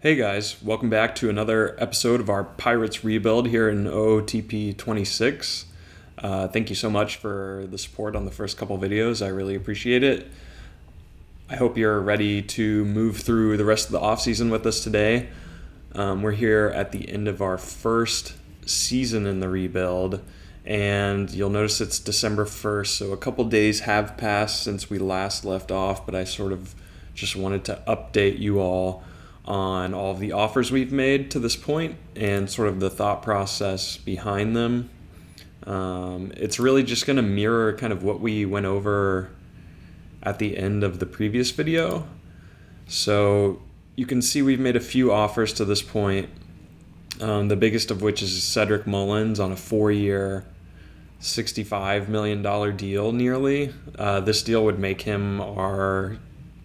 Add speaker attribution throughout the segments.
Speaker 1: Hey guys, welcome back to another episode of our Pirates rebuild here in OOTP 26. Thank you so much for the support on the first couple videos. I really appreciate it. I hope you're ready to move through the rest of the offseason with us today. We're here at the end of our first season in the rebuild, and you'll notice it's December 1st, so a couple days have passed since we last left off, but I sort of just wanted to update you all on all of the offers we've made to this point and sort of the thought process behind them. It's really just going to mirror kind of what we went over at the end of the previous video. So you can see we've made a few offers to this point, the biggest of which is Cedric Mullins on a 4-year, $65 million deal nearly. This deal would make him our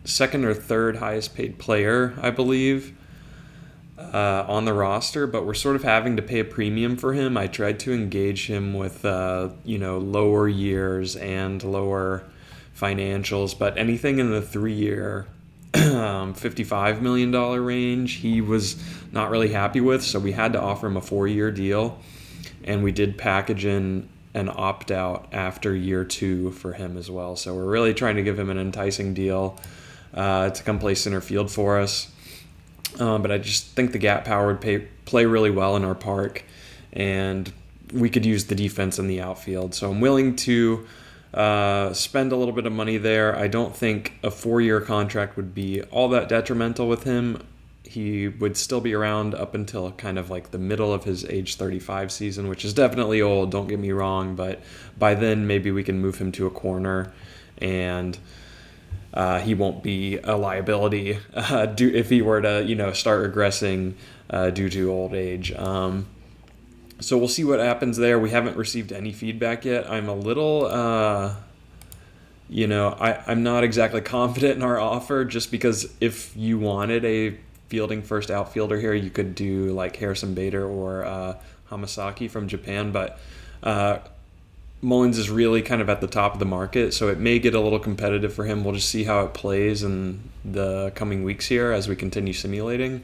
Speaker 1: second or third highest paid player, I believe, on the roster, but we're sort of having to pay a premium for him. I tried to engage him with, lower years and lower financials, but anything in the 3-year, $55 million range, he was not really happy with, so we had to offer him a 4-year deal, and we did package in an opt-out after year 2 for him as well. So we're really trying to give him an enticing deal to come play center field for us. But I just think the gap power would play really well in our park, and we could use the defense in the outfield. So I'm willing to spend a little bit of money there. I don't think a 4-year contract would be all that detrimental with him. He would still be around up until kind of like the middle of his age 35 season, which is definitely old, don't get me wrong, but by then maybe we can move him to a corner and he won't be a liability if he were to, start regressing due to old age. So we'll see what happens there. We haven't received any feedback yet. I'm a little, I'm not exactly confident in our offer, just because if you wanted a fielding first outfielder here, you could do like Harrison Bader or Hamasaki from Japan, but Mullins is really kind of at the top of the market, so it may get a little competitive for him. We'll just see how it plays in the coming weeks here as we continue simulating.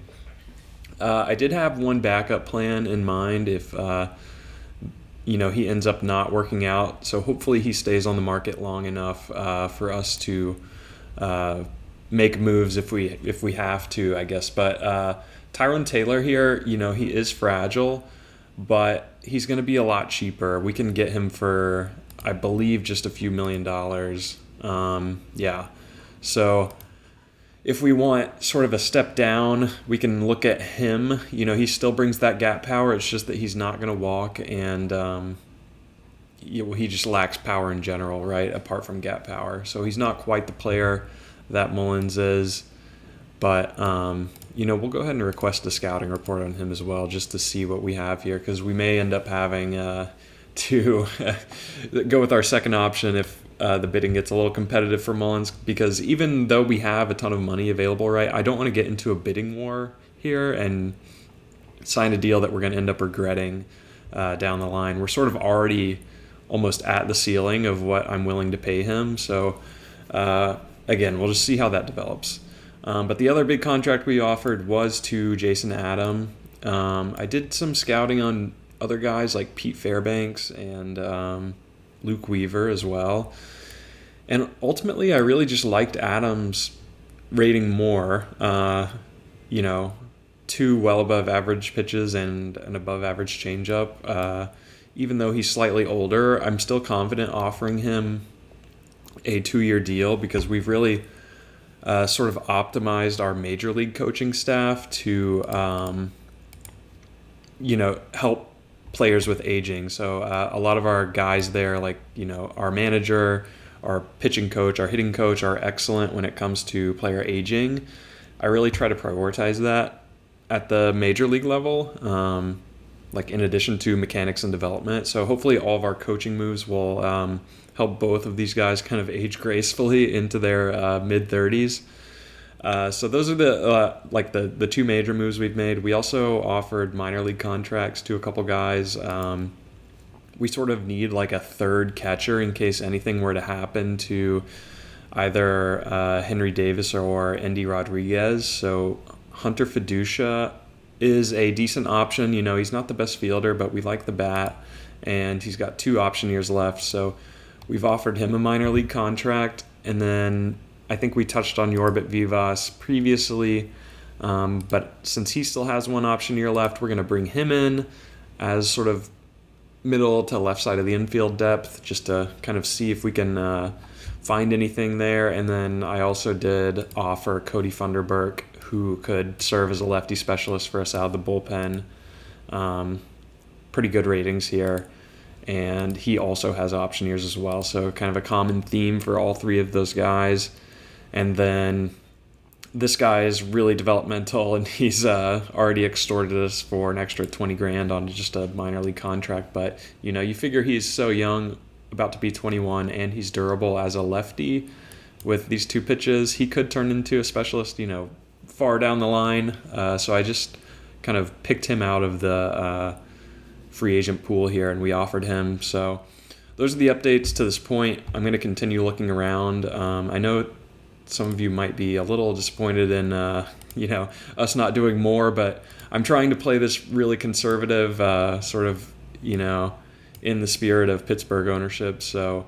Speaker 1: I did have one backup plan in mind if he ends up not working out. So hopefully he stays on the market long enough for us to make moves if we have to, I guess. But Tyrone Taylor here, he is fragile, but he's going to be a lot cheaper. We can get him for, I believe, just a few $1 million. So if we want sort of a step down, we can look at him. He still brings that gap power. It's just that he's not going to walk, and he just lacks power in general, right, apart from gap power. So he's not quite the player that Mullins is. But, we'll go ahead and request a scouting report on him as well, just to see what we have here, because we may end up having to go with our second option if the bidding gets a little competitive for Mullins, because even though we have a ton of money available, right, I don't want to get into a bidding war here and sign a deal that we're going to end up regretting down the line. We're sort of already almost at the ceiling of what I'm willing to pay him. So, again, we'll just see how that develops. But the other big contract we offered was to Jason Adam. I did some scouting on other guys like Pete Fairbanks and Luke Weaver as well. And ultimately, I really just liked Adams' rating more. 2 well above average pitches and an above average changeup. Even though he's slightly older, I'm still confident offering him a 2-year deal, because we've really sort of optimized our major league coaching staff to, help players with aging. So a lot of our guys there, like, our manager, our pitching coach, our hitting coach, are excellent when it comes to player aging. I really try to prioritize that at the major league level, in addition to mechanics and development. So hopefully all of our coaching moves will help both of these guys kind of age gracefully into their mid-30s. So those are the 2 major moves we've made. We also offered minor league contracts to a couple guys. We sort of need like a third catcher in case anything were to happen to either Henry Davis or Andy Rodriguez. So Hunter Fiducia is a decent option. He's not the best fielder, but we like the bat, and he's got 2 option years left. So we've offered him a minor league contract. And then I think we touched on Yorbit Vivas previously, but since he still has 1 option year left, we're going to bring him in as sort of middle to left side of the infield depth, just to kind of see if we can find anything there. And then I also did offer Cody Funderburk, who could serve as a lefty specialist for us out of the bullpen. Pretty good ratings here. And he also has option years as well. So kind of a common theme for all 3 of those guys. And then this guy is really developmental, and he's already extorted us for an extra $20,000 on just a minor league contract. But, you figure he's so young, about to be 21, and he's durable as a lefty with these 2 pitches. He could turn into a specialist, far down the line. So I just kind of picked him out of the free agent pool here, and we offered him. So those are the updates to this point. I'm going to continue looking around. I know some of you might be a little disappointed in us not doing more, but I'm trying to play this really conservative sort of in the spirit of Pittsburgh ownership. So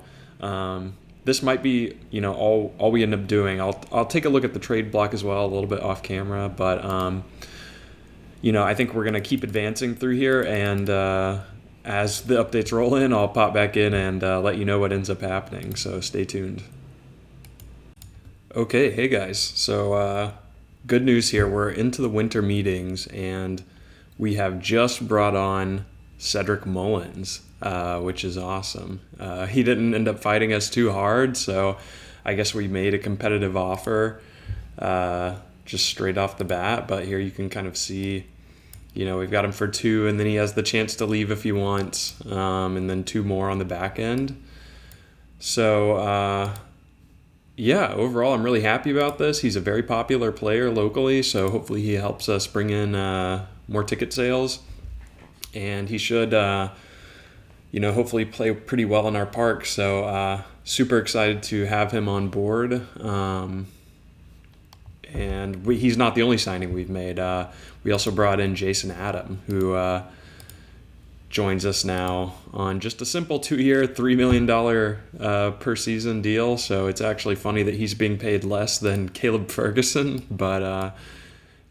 Speaker 1: this might be all we end up doing. I'll take a look at the trade block as well, a little bit off camera, but I think we're going to keep advancing through here, and as the updates roll in, I'll pop back in and let you know what ends up happening. So stay tuned. Okay, hey guys. So good news here. We're into the winter meetings, and we have just brought on Cedric Mullins, which is awesome. He didn't end up fighting us too hard, so I guess we made a competitive offer just straight off the bat. But here you can kind of see, we've got him for 2, and then he has the chance to leave if he wants, and then 2 more on the back end. So yeah, overall, I'm really happy about this. He's a very popular player locally, so hopefully he helps us bring in more ticket sales. And he should, hopefully play pretty well in our park. So super excited to have him on board. And he's not the only signing we've made. We also brought in Jason Adam, who joins us now on just a simple 2-year, $3 million per season deal. So it's actually funny that he's being paid less than Caleb Ferguson. But,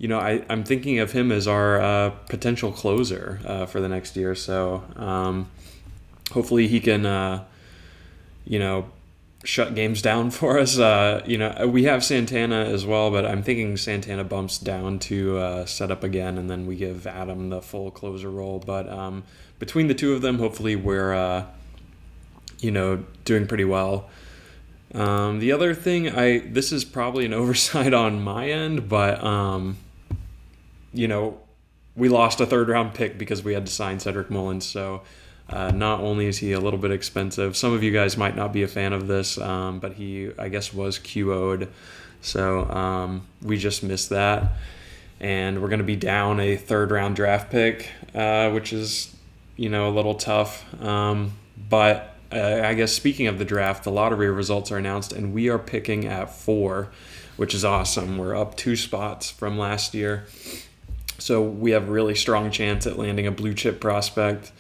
Speaker 1: I'm thinking of him as our potential closer for the next year. So hopefully he can, shut games down for us. We have Santana as well, but I'm thinking Santana bumps down to set up again, and then we give Adam the full closer role. But between the 2 of them, hopefully we're, doing pretty well. The other thing, this is probably an oversight on my end, but, we lost a 3rd-round pick because we had to sign Cedric Mullins. So not only is he a little bit expensive, some of you guys might not be a fan of this, but he, I guess, was QO'd. So we just missed that. And we're going to be down a 3rd-round draft pick, which is, a little tough. But I guess speaking of the draft, the lottery results are announced, and we are picking at 4, which is awesome. We're up 2 spots from last year. So we have a really strong chance at landing a blue chip prospect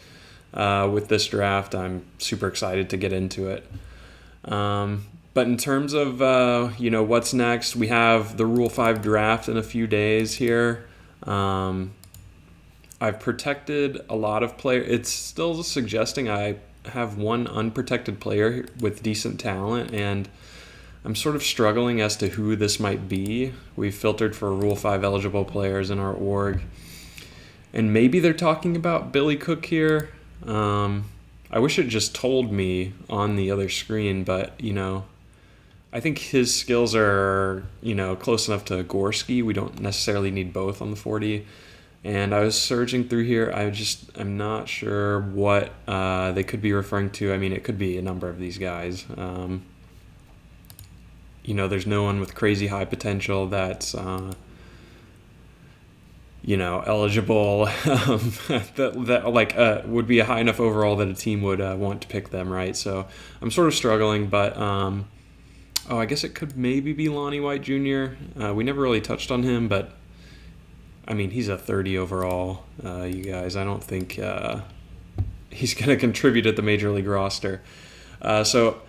Speaker 1: with this draft. I'm super excited to get into it. But in terms of, what's next, we have the Rule 5 draft in a few days here. I've protected a lot of players. It's still suggesting I have 1 unprotected player with decent talent, and I'm sort of struggling as to who this might be. We've filtered for Rule 5 eligible players in our org, and maybe they're talking about Billy Cook here. I wish it just told me on the other screen, but, I think his skills are, close enough to Gorski. We don't necessarily need both on the 40. And I was searching through here. I'm not sure what they could be referring to. I mean, it could be a number of these guys. There's no one with crazy high potential that's, eligible, that would be a high enough overall that a team would want to pick them, right? So I'm sort of struggling, but I guess it could maybe be Lonnie White Jr. We never really touched on him, but I mean, he's a 30 overall, you guys. I don't think he's going to contribute at the major league roster. So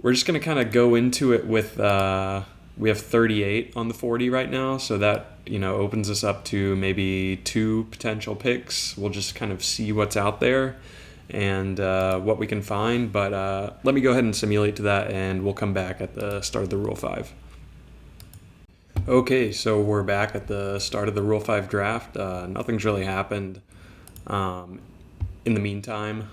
Speaker 1: we're just going to kind of go into it with we have 38 on the 40 right now, so that opens us up to maybe 2 potential picks. We'll just kind of see what's out there and what we can find. But let me go ahead and simulate to that, and we'll come back at the start of the Rule 5. Okay, so we're back at the start of the Rule 5 draft. Nothing's really happened in the meantime,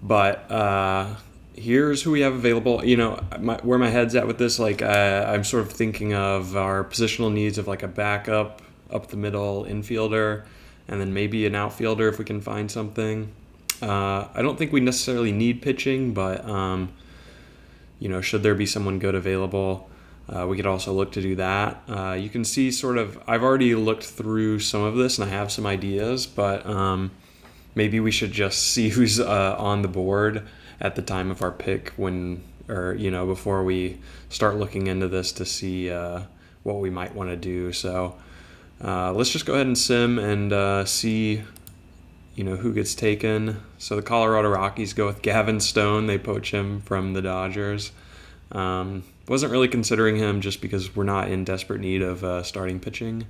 Speaker 1: but here's who we have available. Where my head's at with this, I'm sort of thinking of our positional needs of like a backup, up the middle infielder, and then maybe an outfielder if we can find something. I don't think we necessarily need pitching, but should there be someone good available, we could also look to do that. You can see I've already looked through some of this and I have some ideas, but maybe we should just see who's on the board at the time of our pick before we start looking into this to see what we might want to do. So let's just go ahead and sim and see who gets taken. So the Colorado Rockies go with Gavin Stone. They poach him from the Dodgers. Wasn't really considering him just because we're not in desperate need of starting pitching.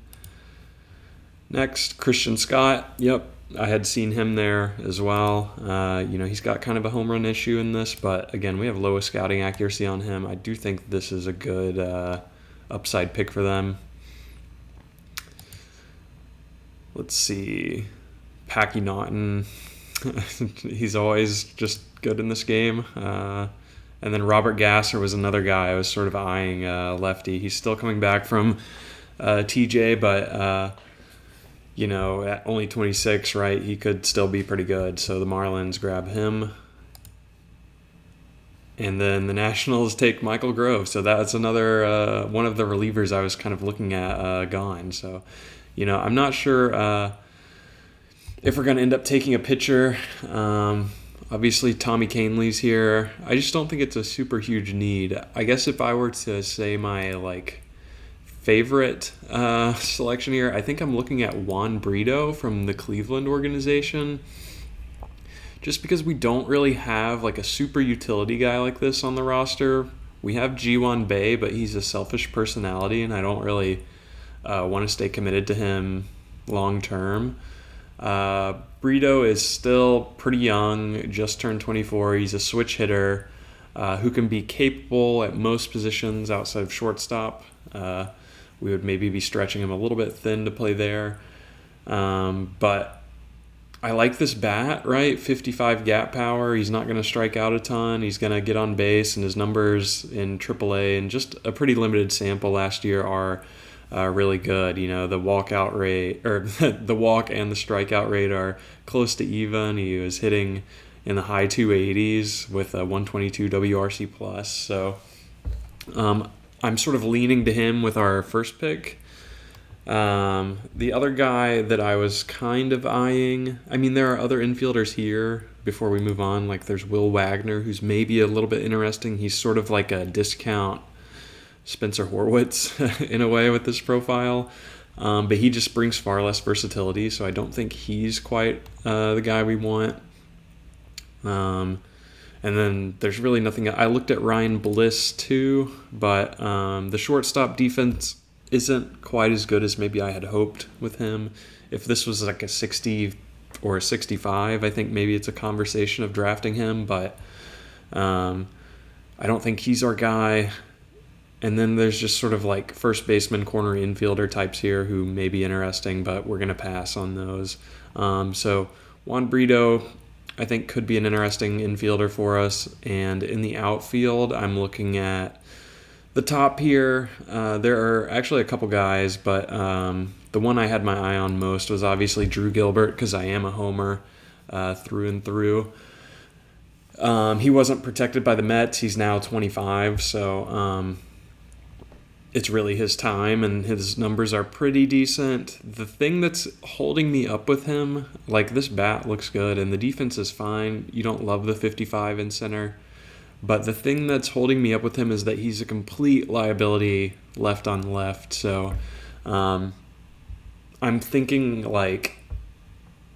Speaker 1: Next, Christian Scott. Yep, I had seen him there as well. He's got kind of a home run issue in this, but again, we have lowest scouting accuracy on him. I do think this is a good upside pick for them. Let's see. Packy Naughton. He's always just good in this game. And then Robert Gasser was another guy I was sort of eyeing, lefty. He's still coming back from TJ, but at only 26, right, he could still be pretty good. So the Marlins grab him. And then the Nationals take Michael Grove. So that's another one of the relievers I was kind of looking at gone. So, I'm not sure if we're going to end up taking a pitcher. Obviously, Tommy Kahnle's here. I just don't think it's a super huge need. I guess if I were to say my favorite selection here, I think I'm looking at Juan Brito from the Cleveland organization. Just because we don't really have a super utility guy like this on the roster. We have Ji-Hwan Bae, but he's a selfish personality, and I don't really want to stay committed to him long term. Brito is still pretty young, just turned 24. He's a switch hitter who can be capable at most positions outside of shortstop. We would maybe be stretching him a little bit thin to play there. But I like this bat, right? 55 gap power. He's not going to strike out a ton. He's going to get on base, and his numbers in AAA and just a pretty limited sample last year are really good. The walkout rate, or the walk and the strikeout rate are close to even. He was hitting in the high 280s with a 122 WRC plus. So I'm sort of leaning to him with our first pick. The other guy that I was kind of eyeing, there are other infielders here before we move on. There's Will Wagner, who's maybe a little bit interesting. He's sort of like a discount Spencer Horwitz in a way with this profile, but he just brings far less versatility, so I don't think he's quite the guy we want. And then there's really nothing. I looked at Ryan Bliss too, but the shortstop defense isn't quite as good as maybe I had hoped with him. If this was a 60 or a 65, I think maybe it's a conversation of drafting him, but I don't think he's our guy. And then there's just sort of first baseman, corner infielder types here who may be interesting, but we're going to pass on those. So Juan Brito, I think, could be an interesting infielder for us. And in the outfield, I'm looking at the top here. There are actually a couple guys, but the one I had my eye on most was obviously Drew Gilbert, because I am a homer through and through. He wasn't protected by the Mets. He's now 25, so it's really his time, and his numbers are pretty decent. The thing that's holding me up with him, this bat looks good, and the defense is fine. You don't love the 55 in center. But the thing that's holding me up with him is that he's a complete liability left on left. So I'm thinking like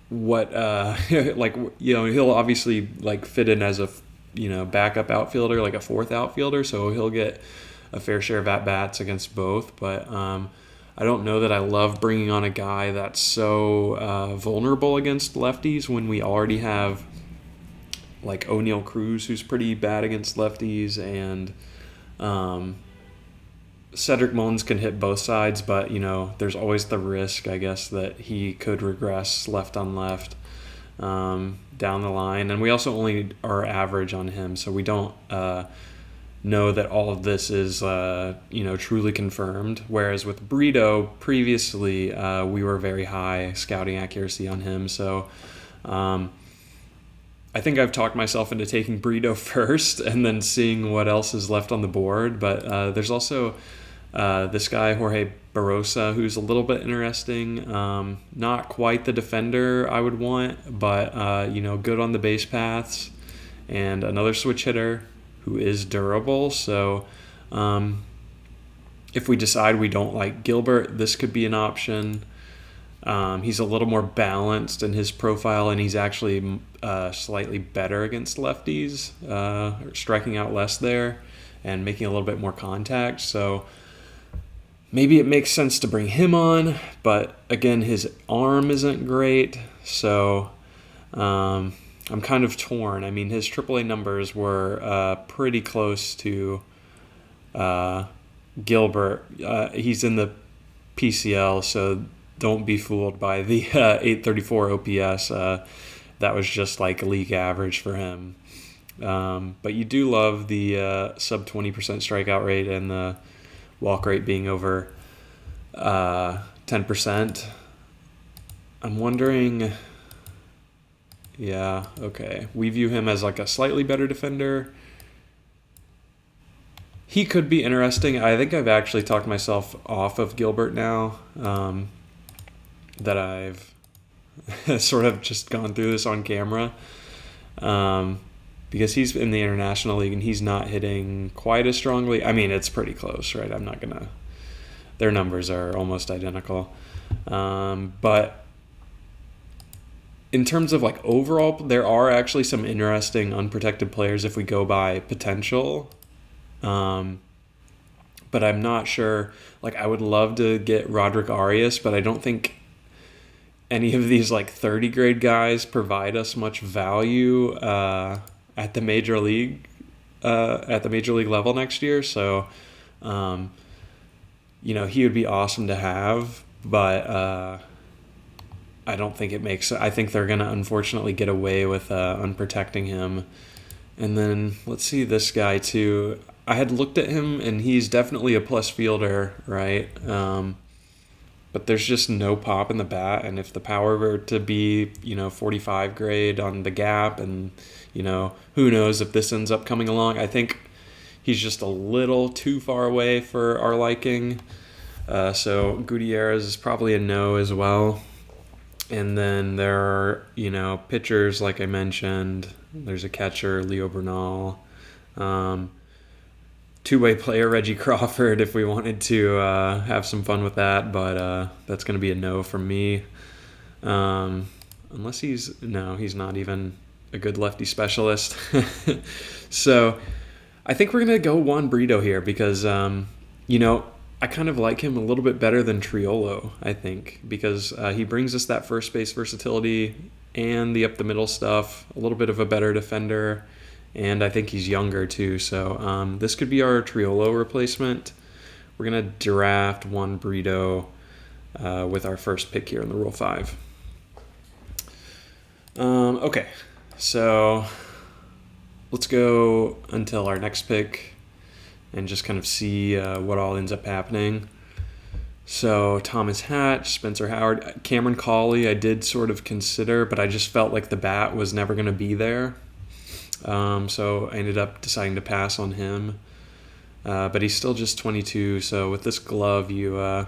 Speaker 1: what like he'll obviously like fit in as a backup outfielder, like a fourth outfielder, so he'll get a fair share of at bats against both. But I don't know that I love bringing on a guy that's so vulnerable against lefties when we already have like O'Neal Cruz, who's pretty bad against lefties, and Cedric Mullins can hit both sides, but there's always the risk, I guess, that he could regress left on left down the line. And we also only are average on him, so we don't know that all of this is truly confirmed. Whereas with Brito previously, we were very high scouting accuracy on him, so I think I've talked myself into taking Brito first and then seeing what else is left on the board. But there's also this guy, Jorge Barosa, who's a little bit interesting. Not quite the defender I would want, but good on the base paths, and another switch hitter who is durable. So if we decide we don't like Gilbert, this could be an option. He's a little more balanced in his profile, and he's actually slightly better against lefties, striking out less there and making a little bit more contact. So maybe it makes sense to bring him on, but again, his arm isn't great. So I'm kind of torn. I mean, his AAA numbers were pretty close to Gilbert. He's in the PCL, so don't be fooled by the 834 OPS. That was just like league average for him. But you do love the sub 20% strikeout rate and the walk rate being over 10%. I'm wondering... Yeah, okay. We view him as like a slightly better defender. He could be interesting. I think I've actually talked myself off of Gilbert now. That I've sort of just gone through this on camera, because he's in the International League and he's not hitting quite as strongly. I mean, it's pretty close, right? I'm not gonna... Their numbers are almost identical. But in terms of like overall, there are actually some interesting unprotected players if we go by potential. But I'm not sure. Like, I would love to get Roderick Arias, but I don't think any of these like 30 grade guys provide us much value at the major league level next year. So he would be awesome to have, but I don't think it makes... I think they're gonna unfortunately get away with unprotecting him. And then let's see this guy too. I had looked at him and he's definitely a plus fielder, right? But there's just no pop in the bat, and if the power were to be, 45 grade on the gap, and, who knows if this ends up coming along. I think he's just a little too far away for our liking. So Gutierrez is probably a no as well. And then there are, pitchers like I mentioned. There's a catcher, Leo Bernal. Two-way player Reggie Crawford if we wanted to have some fun with that, but that's going to be a no from me. Unless he's not even a good lefty specialist. So I think we're going to go Juan Brito here because, I kind of like him a little bit better than Triolo, I think, because he brings us that first base versatility and the up-the-middle stuff, a little bit of a better defender. And I think he's younger too, so this could be our Triolo replacement. We're going to draft Juan Brito with our first pick here in the Rule 5. Okay, so let's go until our next pick and just kind of see what all ends up happening. So Thomas Hatch, Spencer Howard, Cameron Cawley I did sort of consider, but I just felt like the bat was never going to be there. So I ended up deciding to pass on him. But he's still just 22, so with this glove, you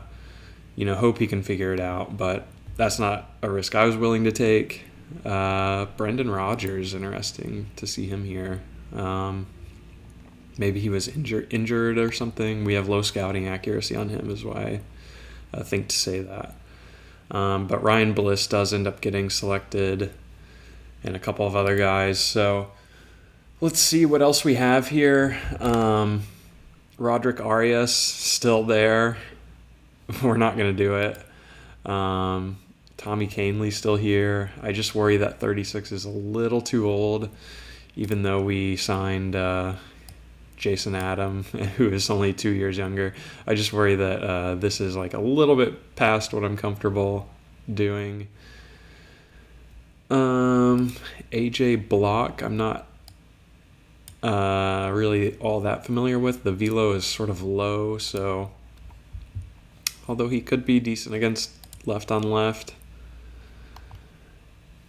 Speaker 1: hope he can figure it out. But that's not a risk I was willing to take. Brendan Rodgers, interesting to see him here. Maybe he was injured or something. We have low scouting accuracy on him is why I think to say that. But Ryan Bliss does end up getting selected, and a couple of other guys. So let's see what else we have here. Roderick Arias still there. We're not going to do it. Tommy Canley still here. I just worry that 36 is a little too old, even though we signed Jason Adam, who is only 2 years younger. I just worry that this is like a little bit past what I'm comfortable doing. AJ Block, I'm not really all that familiar with. The velo is sort of low, so although he could be decent against left on left,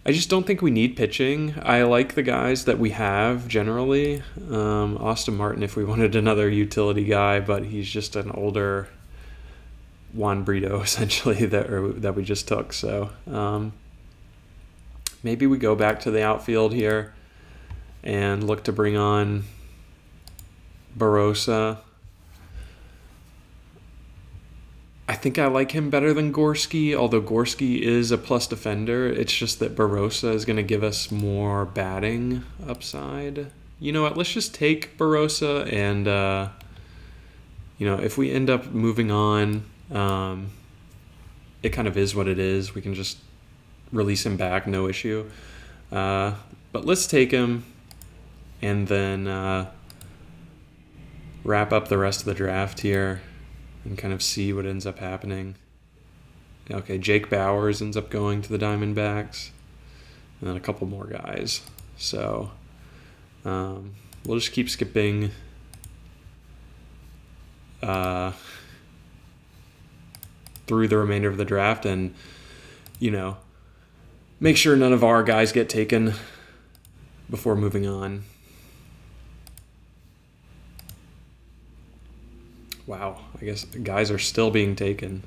Speaker 1: I just don't think we need pitching. I like the guys that we have generally. Austin Martin, if we wanted another utility guy, but he's just an older Juan Brito essentially that we just took. So maybe we go back to the outfield here and look to bring on Barossa. I think I like him better than Gorski, although Gorski is a plus defender. It's just that Barossa is going to give us more batting upside. You know what? Let's just take Barossa, and if we end up moving on, it kind of is what it is. We can just release him back, no issue. But let's take him and then wrap up the rest of the draft here and kind of see what ends up happening. Okay, Jake Bowers ends up going to the Diamondbacks, and then a couple more guys. So we'll just keep skipping through the remainder of the draft and, make sure none of our guys get taken before moving on. Wow, I guess guys are still being taken.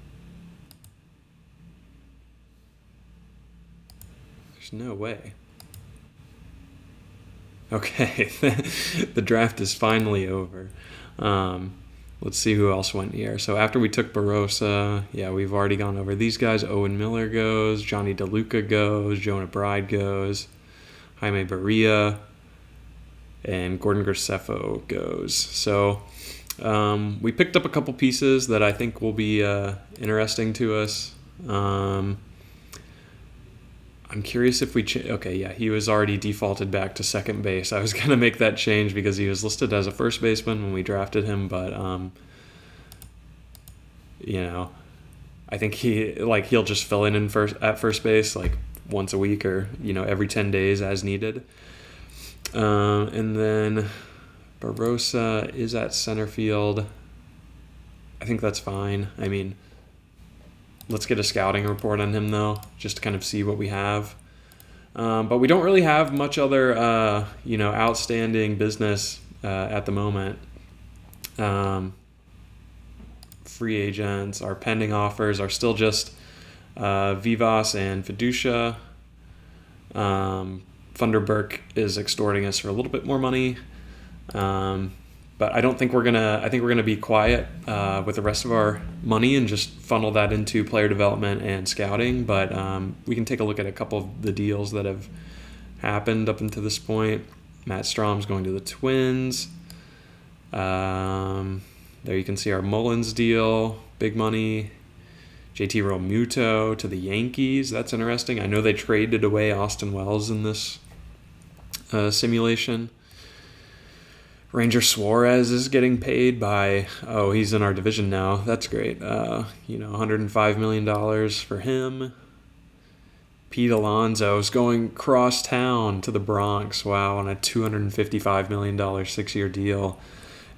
Speaker 1: There's no way. Okay, the draft is finally over. Let's see who else went here. So after we took Barossa, we've already gone over these guys. Owen Miller goes, Johnny DeLuca goes, Jonah Bride goes, Jaime Barria, and Gordon Graceffo goes. So we picked up a couple pieces that I think will be interesting to us. I'm curious if we... he was already defaulted back to second base. I was going to make that change because he was listed as a first baseman when we drafted him, but, I think he'll just fill in at first base like once a week or, every 10 days as needed. And then Barossa is at center field. I think that's fine. I mean, let's get a scouting report on him, though, just to kind of see what we have. But we don't really have much other, outstanding business at the moment. Free agents, our pending offers are still just Vivas and Fiducia. Funderburk is extorting us for a little bit more money. But I don't think we're gonna. I think we're gonna be quiet with the rest of our money and just funnel that into player development and scouting. But we can take a look at a couple of the deals that have happened up until this point. Matt Strom's going to the Twins. There you can see our Mullins deal, big money. JT Realmuto to the Yankees. That's interesting. I know they traded away Austin Wells in this simulation. Ranger Suarez is getting paid by, he's in our division now. That's great. $105 million for him. Pete Alonso is going cross town to the Bronx, on a $255 million 6-year deal.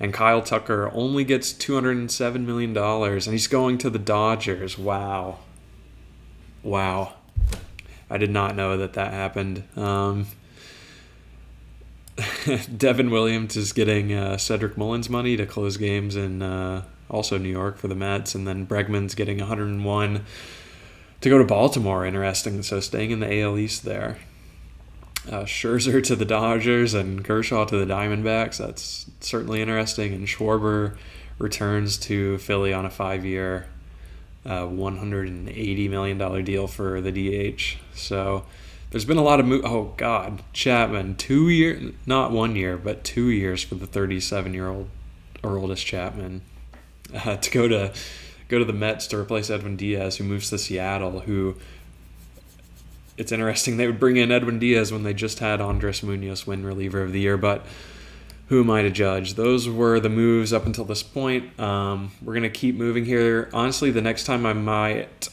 Speaker 1: And Kyle Tucker only gets $207 million, and he's going to the Dodgers. Wow. I did not know that happened. Devin Williams is getting Cedric Mullins money to close games in also New York for the Mets, and then Bregman's getting 101 to go to Baltimore. Interesting. So staying in the AL East there. Scherzer to the Dodgers and Kershaw to the Diamondbacks. That's certainly interesting. And Schwarber returns to Philly on a 5-year $180 million deal for the DH. So there's been a lot of oh God, Chapman, 2 years, not 1 year, but 2 years for the 37-year-old Aroldis Chapman to go to the Mets to replace Edwin Diaz, who moves to Seattle. Who, it's interesting they would bring in Edwin Diaz when they just had Andres Munoz win reliever of the year, but who am I to judge? Those were the moves up until this point. We're going to keep moving here. Honestly, the next time I might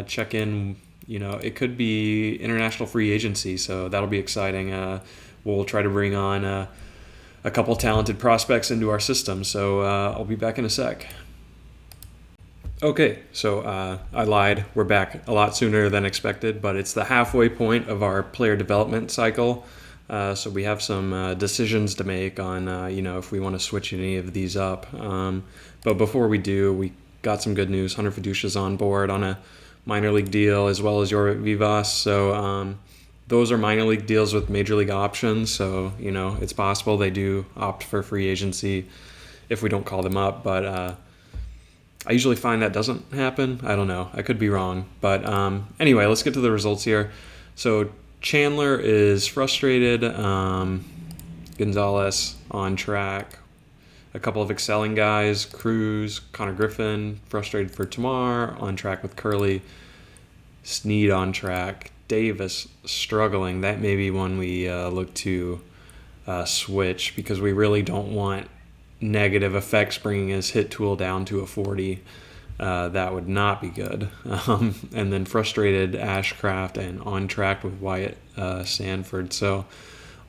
Speaker 1: check in, it could be international free agency, so that'll be exciting. We'll try to bring on a couple talented prospects into our system, so I'll be back in a sec. Okay, so I lied. We're back a lot sooner than expected, but it's the halfway point of our player development cycle. So we have some decisions to make on, if we want to switch any of these up. But before we do, we got some good news. Hunter Fiducia's on board on a minor league deal, as well as Jorvik Vivas. So those are minor league deals with major league options. So, it's possible they do opt for free agency if we don't call them up. But I usually find that doesn't happen. I don't know. I could be wrong. But anyway, let's get to the results here. So Chandler is frustrated. Gonzalez on track. A couple of excelling guys. Cruz, Connor Griffin, frustrated for Tamar, on track with Curley. Snead on track. Davis struggling. That may be one we look to switch, because we really don't want negative effects bringing his hit tool down to a 40. That would not be good. And then frustrated Ashcraft, and on track with Wyatt Sanford. So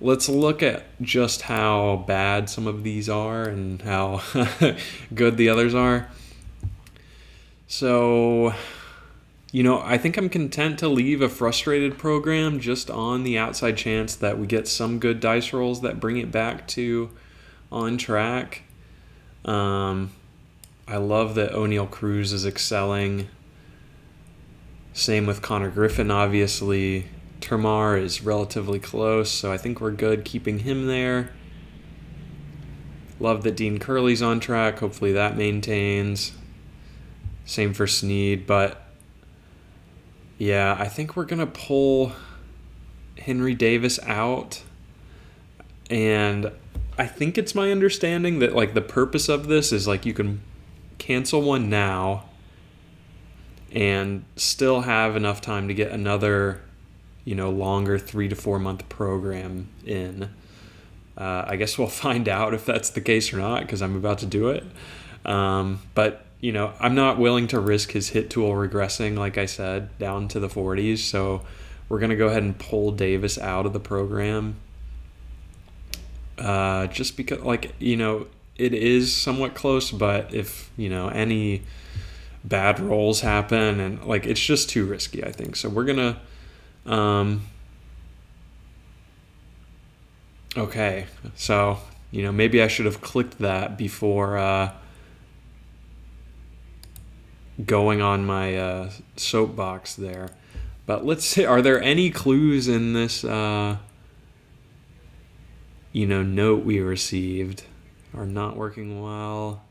Speaker 1: let's look at just how bad some of these are and how good the others are. So, I think I'm content to leave a frustrated program just on the outside chance that we get some good dice rolls that bring it back to on track. I love that O'Neal Cruz is excelling. Same with Connor Griffin, obviously. Termar is relatively close, so I think we're good keeping him there. Love that Dean Curley's on track. Hopefully that maintains. Same for Snead, but yeah, I think we're going to pull Henry Davis out. And I think it's my understanding that the purpose of this is you can cancel one now and still have enough time to get another, longer 3 to 4 month program in. I guess we'll find out if that's the case or not, because I'm about to do it. But, I'm not willing to risk his hit tool regressing, like I said, down to the 40s. So we're going to go ahead and pull Davis out of the program. Just because, it is somewhat close, but if, any bad rolls happen, and it's just too risky, I think. So we're going to, okay. So, maybe I should have clicked that before, going on my, soapbox there. But let's see, are there any clues in this, note we received? Are not working well.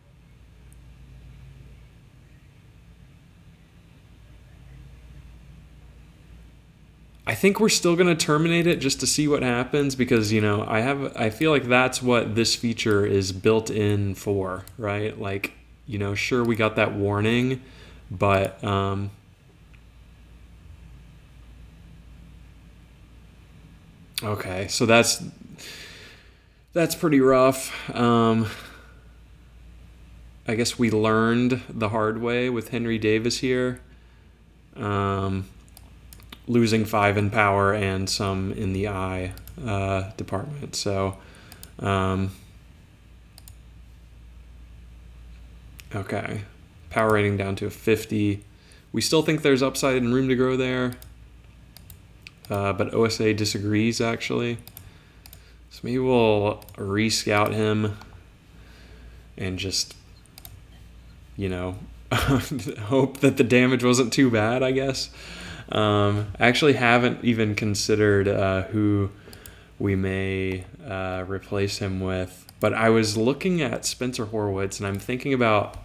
Speaker 1: I think we're still going to terminate it just to see what happens, because I feel like that's what this feature is built in for, right? Sure, we got that warning, but okay, so that's pretty rough. I guess we learned the hard way with Henry Davis here. Losing 5 in power and some in the eye department. So, okay. Power rating down to a 50. We still think there's upside and room to grow there. But OSA disagrees, actually. So maybe we'll re-scout him and just, hope that the damage wasn't too bad, I guess. I actually haven't even considered who we may replace him with. But I was looking at Spencer Horwitz, and I'm thinking about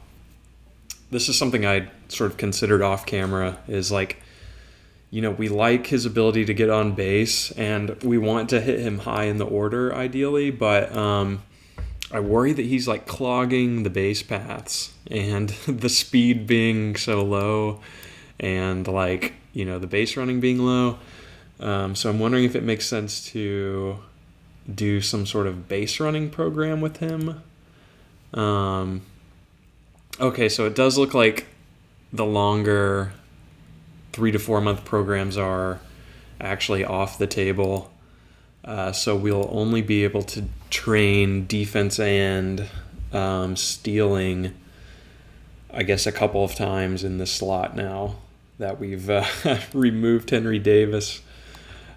Speaker 1: this is something I sort of considered off camera, is like, we like his ability to get on base, and we want to hit him high in the order ideally, but I worry that he's like clogging the base paths, and the speed being so low, and like, the base running being low. So I'm wondering if it makes sense to do some sort of base running program with him. Okay, so it does look like the longer 3 to 4 month programs are actually off the table. So we'll only be able to train defense and stealing, I guess, a couple of times in the slot now that we've removed Henry Davis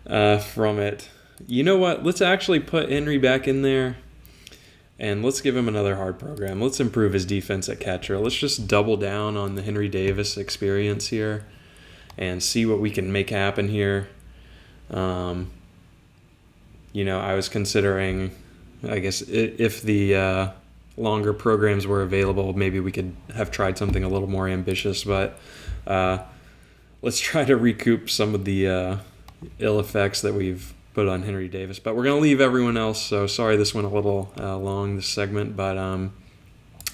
Speaker 1: from it. You know what? Let's actually put Henry back in there, and let's give him another hard program. Let's improve his defense at catcher. Let's just double down on the Henry Davis experience here and see what we can make happen here. I was considering, I guess, if the longer programs were available, maybe we could have tried something a little more ambitious, but let's try to recoup some of the ill effects that we've put on Henry Davis. But we're going to leave everyone else, so sorry this went a little long, this segment, but I'm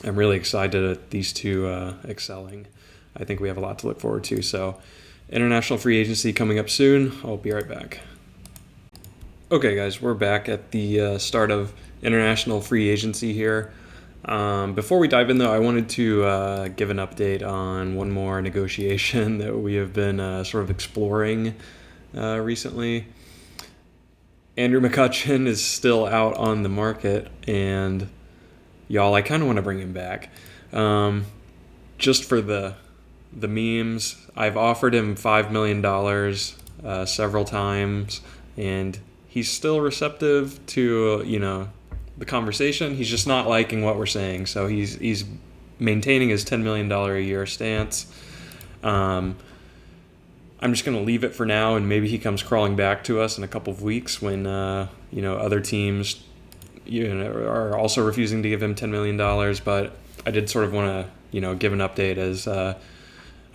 Speaker 1: really excited at these two excelling. I think we have a lot to look forward to. So international free agency coming up soon. I'll be right back. Okay, guys, we're back at the start of international free agency here. Before we dive in, though, I wanted to give an update on one more negotiation that we have been sort of exploring recently. Andrew McCutchen is still out on the market, and y'all, I kind of want to bring him back. Just for the memes, I've offered him $5 million several times, and he's still receptive to, the conversation. He's just not liking what we're saying, so he's maintaining his $10 million a year stance. I'm just going to leave it for now, and maybe he comes crawling back to us in a couple of weeks when, other teams, are also refusing to give him $10 million. But I did sort of want to, give an update, as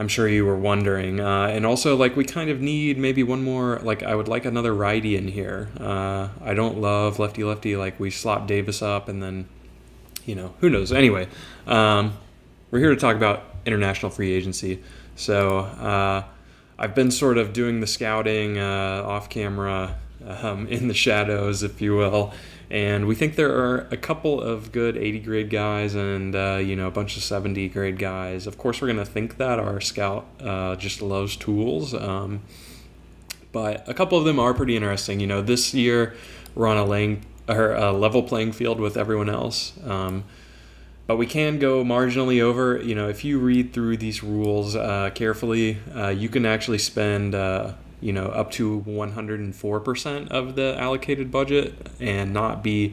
Speaker 1: I'm sure you were wondering. And also, we kind of need maybe one more, I would like another righty in here. I don't love lefty-lefty, we slot Davis up and then, who knows. Anyway, we're here to talk about international free agency. So, I've been sort of doing the scouting off camera, in the shadows, if you will, and we think there are a couple of good 80 grade guys and a bunch of 70 grade guys. Of course, we're going to think that our scout just loves tools, but a couple of them are pretty interesting. This year we're on a level playing field with everyone else. But we can go marginally over. If you read through these rules carefully, you can actually spend, up to 104% of the allocated budget and not be,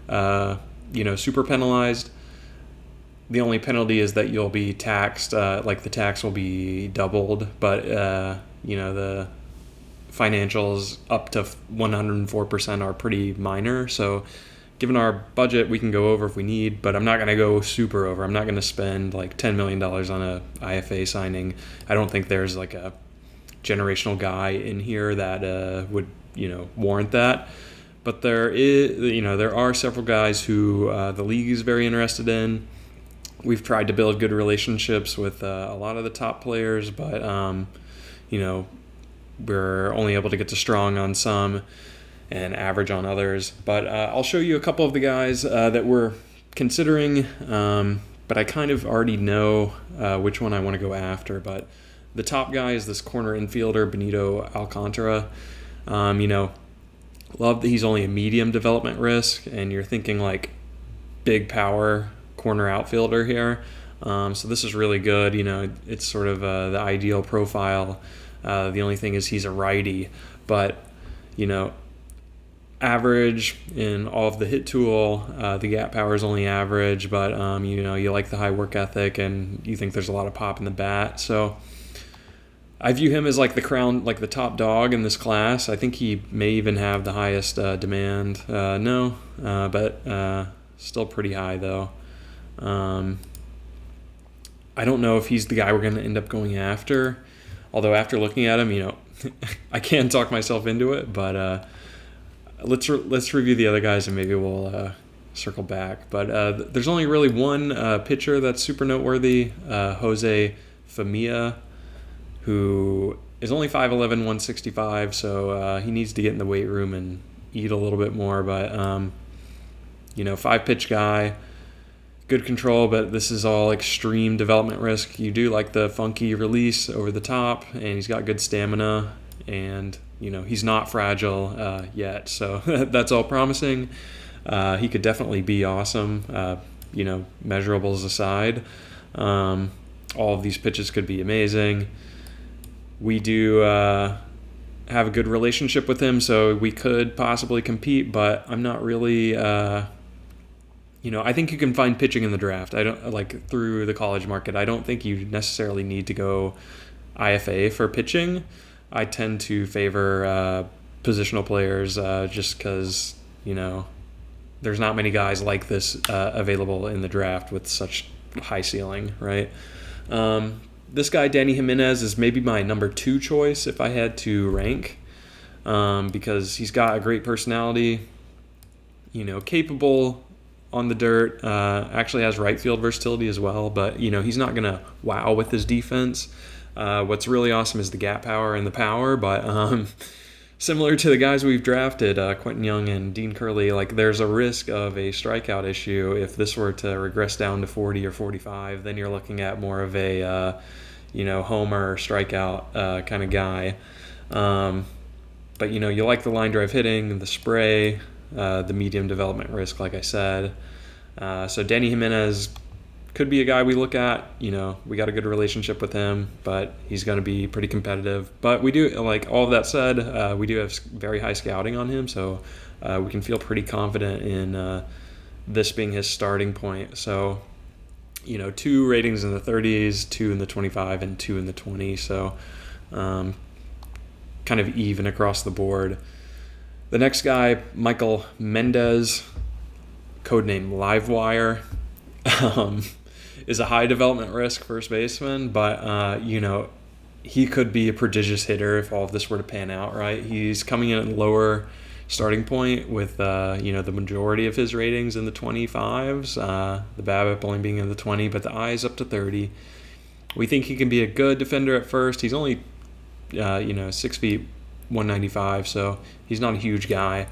Speaker 1: super penalized. The only penalty is that you'll be taxed, the tax will be doubled, but, the financials up to 104% are pretty minor. So given our budget, we can go over if we need, but I'm not going to go super over. I'm not going to spend $10 million on a IFA signing. I don't think there's a generational guy in here that would, warrant that. But there are several guys who the league is very interested in. We've tried to build good relationships with a lot of the top players, but, we're only able to get to strong on some and average on others. But I'll show you a couple of the guys that we're considering, but I kind of already know which one I want to go after. But the top guy is this corner infielder, Benito Alcantara. Love that he's only a medium development risk, and you're thinking big power corner outfielder here. So this is really good. It's sort of the ideal profile. The only thing is he's a righty, but, average in all of the hit tool. The gap power is only average, but you like the high work ethic and you think there's a lot of pop in the bat. So I view him as the crown, the top dog in this class. I think he may even have the highest demand. But still pretty high though. I don't know if he's the guy we're going to end up going after. Although after looking at him, I can't talk myself into it. But let's review the other guys and maybe we'll circle back. But there's only really one pitcher that's super noteworthy, Jose Famia, who is only 5'11", 165, so he needs to get in the weight room and eat a little bit more. But 5-pitch guy, good control, but this is all extreme development risk. You do like the funky release over the top, and he's got good stamina, and he's not fragile yet, so that's all promising. He could definitely be awesome. Measurables aside, all of these pitches could be amazing. We do have a good relationship with him, so we could possibly compete, but I'm not really I think you can find pitching in the draft. I don't like through the college market. I don't think you necessarily need to go IFA for pitching. I tend to favor positional players just because there's not many guys like this available in the draft with such high ceiling, right? This guy, Danny Jimenez, is maybe my number 2 choice if I had to rank, because he's got a great personality, capable on the dirt, actually has right field versatility as well, but he's not going to wow with his defense. What's really awesome is the gap power and the power, but similar to the guys we've drafted, Quentin Young and Dean Curley, like there's a risk of a strikeout issue. If this were to regress down to 40 or 45, then you're looking at more of a homer strikeout kind of guy. But you like the line drive hitting, the spray, the medium development risk, like I said. So Danny Jimenez could be a guy we look at. We got a good relationship with him, but he's going to be pretty competitive. But we do, like all of that said, we do have very high scouting on him, so we can feel pretty confident in this being his starting point. So 2 ratings in the 30s, 2 in the 25, and 2 in the 20. So kind of even across the board. The next guy, Michael Mendez, codename Livewire, is a high development risk first baseman, but he could be a prodigious hitter if all of this were to pan out, right? He's coming in at a lower starting point with the majority of his ratings in the 25s, the BABIP only being in the 20, but the eyes up to 30. We think he can be a good defender at first. He's only 6 feet 195, so he's not a huge guy,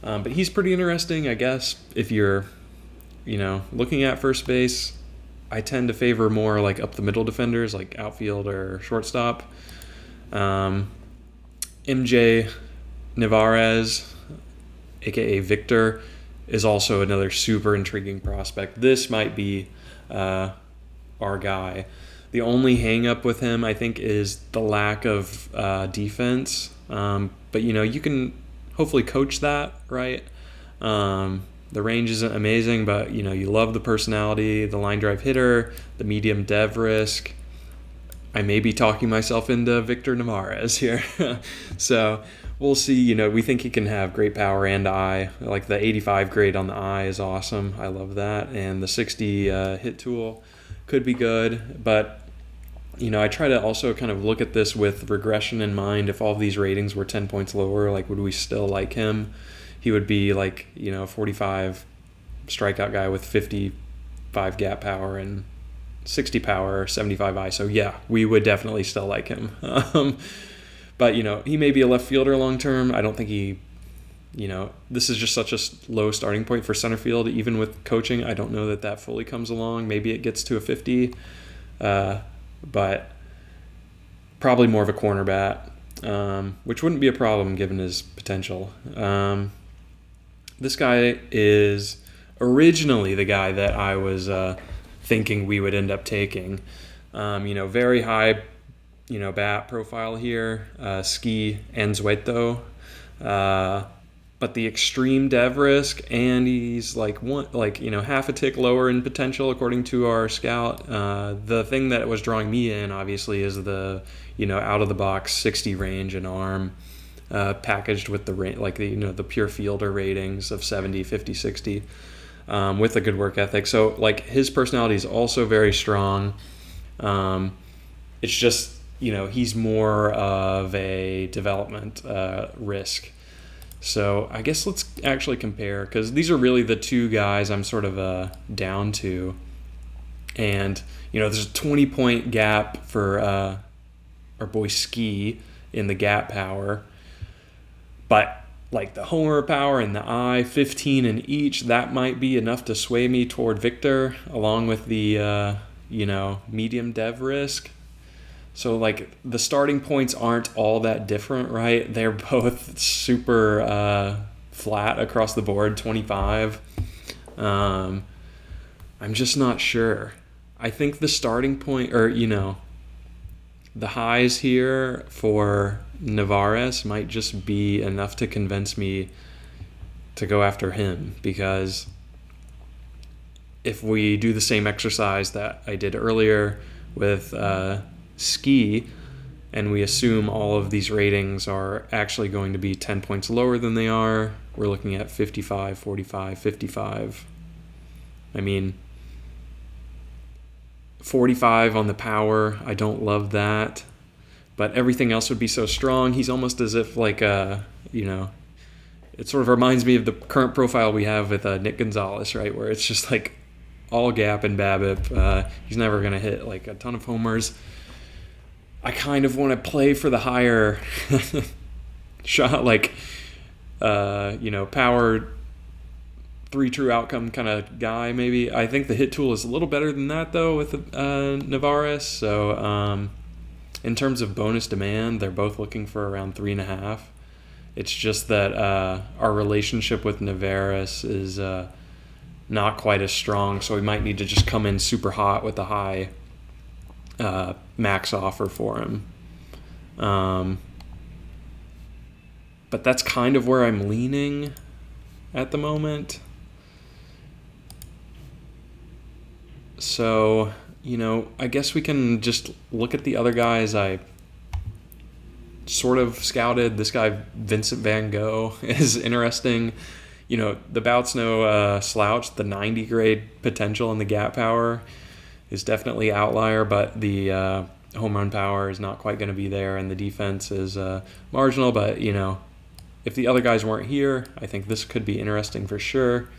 Speaker 1: but he's pretty interesting, I guess. If you're looking at first base, I tend to favor more like up the middle defenders, like outfield or shortstop. MJ Nevarez, aka Victor, is also another super intriguing prospect. This might be our guy. The only hang up with him, I think, is the lack of defense. But you can hopefully coach that, right? The range isn't amazing, but you love the personality, the line drive hitter, the medium dev risk. I may be talking myself into Victor Nevarez here. So we'll see. We think he can have great power and eye. Like the 85 grade on the eye is awesome. I love that. And the 60 hit tool could be good, but I try to also kind of look at this with regression in mind. If all of these ratings were 10 points lower, like would we still like him? He would be like, 45 strikeout guy with 55 gap power and 60 power, 75 eye. So yeah, we would definitely still like him. But he may be a left fielder long term. I don't think he, this is just such a low starting point for center field. Even with coaching, I don't know that fully comes along. Maybe it gets to a 50. But probably more of a corner bat, which wouldn't be a problem given his potential. This guy is originally the guy that I was thinking we would end up taking. Very high, bat profile here, Ski Anzueto. But the extreme dev risk, and he's half a tick lower in potential according to our scout. The thing that was drawing me in, obviously, is the out of the box 60 range and arm, packaged with the the pure fielder ratings of 70, 50, 60, with a good work ethic. So his personality is also very strong. It's just, he's more of a development risk. So I guess let's actually compare, because these are really the two guys I'm sort of down to. And, there's a 20-point gap for our boy Ski in the gap power. But like the homer power and the eye, 15 in each, that might be enough to sway me toward Victor, along with the, medium dev risk. So like the starting points aren't all that different, right? They're both super flat across the board, 25. I'm just not sure. I think the starting point, or, the highs here for Nevarez might just be enough to convince me to go after him, because if we do the same exercise that I did earlier with Ski, and we assume all of these ratings are actually going to be 10 points lower than they are, we're looking at 55, 45, 55. I mean, 45 on the power, I don't love that, but everything else would be so strong. He's almost as if like it sort of reminds me of the current profile we have with Nick Gonzalez, right, where it's just like all gap and BABIP. He's never going to hit like a ton of homers. I kind of want to play for the higher shot, like power 3 true outcome kind of guy, maybe. I think the hit tool is a little better than that, though, with Nevarez. So in terms of bonus demand, they're both looking for around 3.5. It's just that our relationship with Nevarez is not quite as strong, so we might need to just come in super hot with a high max offer for him. But that's kind of where I'm leaning at the moment. So, I guess we can just look at the other guys I sort of scouted. This guy, Vincent Van Gogh, is interesting. The bout's no slouch. The 90 grade potential in the gap power is definitely outlier, but the home run power is not quite going to be there, and the defense is marginal. But, if the other guys weren't here, I think this could be interesting for sure.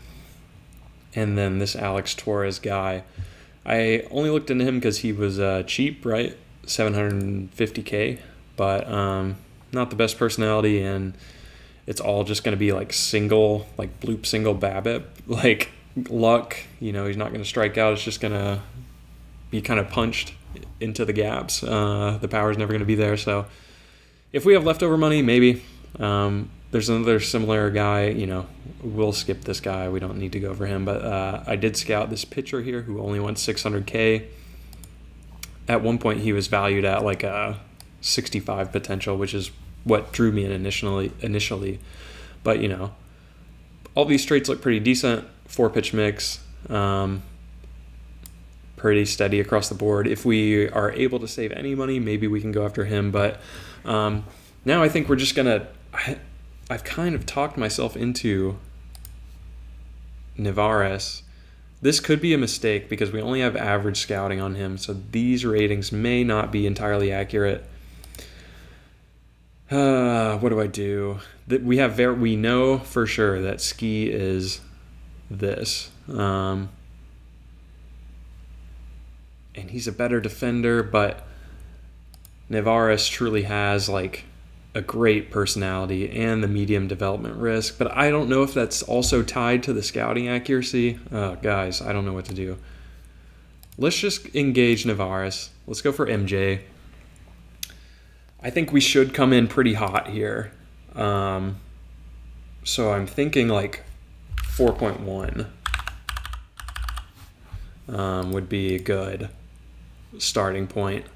Speaker 1: And then this Alex Torres guy, I only looked into him because he was cheap, right? $750K, but not the best personality, and it's all just going to be like bloop single BABIP, like luck. He's not going to strike out. It's just going to be kind of punched into the gaps. The power's never going to be there. So if we have leftover money, maybe. There's another similar guy, we'll skip this guy. We don't need to go for him. But I did scout this pitcher here who only went $600K. At one point, he was valued at like a 65 potential, which is what drew me in initially. But, all these traits look pretty decent. 4-pitch mix. Pretty steady across the board. If we are able to save any money, maybe we can go after him. But now I think we're just going to... I've kind of talked myself into Nevarez. This could be a mistake because we only have average scouting on him, so these ratings may not be entirely accurate. What do I do? We know for sure that Ski is this. And he's a better defender, but Nevarez truly has like a great personality and the medium development risk, but I don't know if that's also tied to the scouting accuracy. Guys, I don't know what to do. Let's just engage Nevarez. Let's go for MJ. I think we should come in pretty hot here. So I'm thinking like 4.1 would be a good starting point.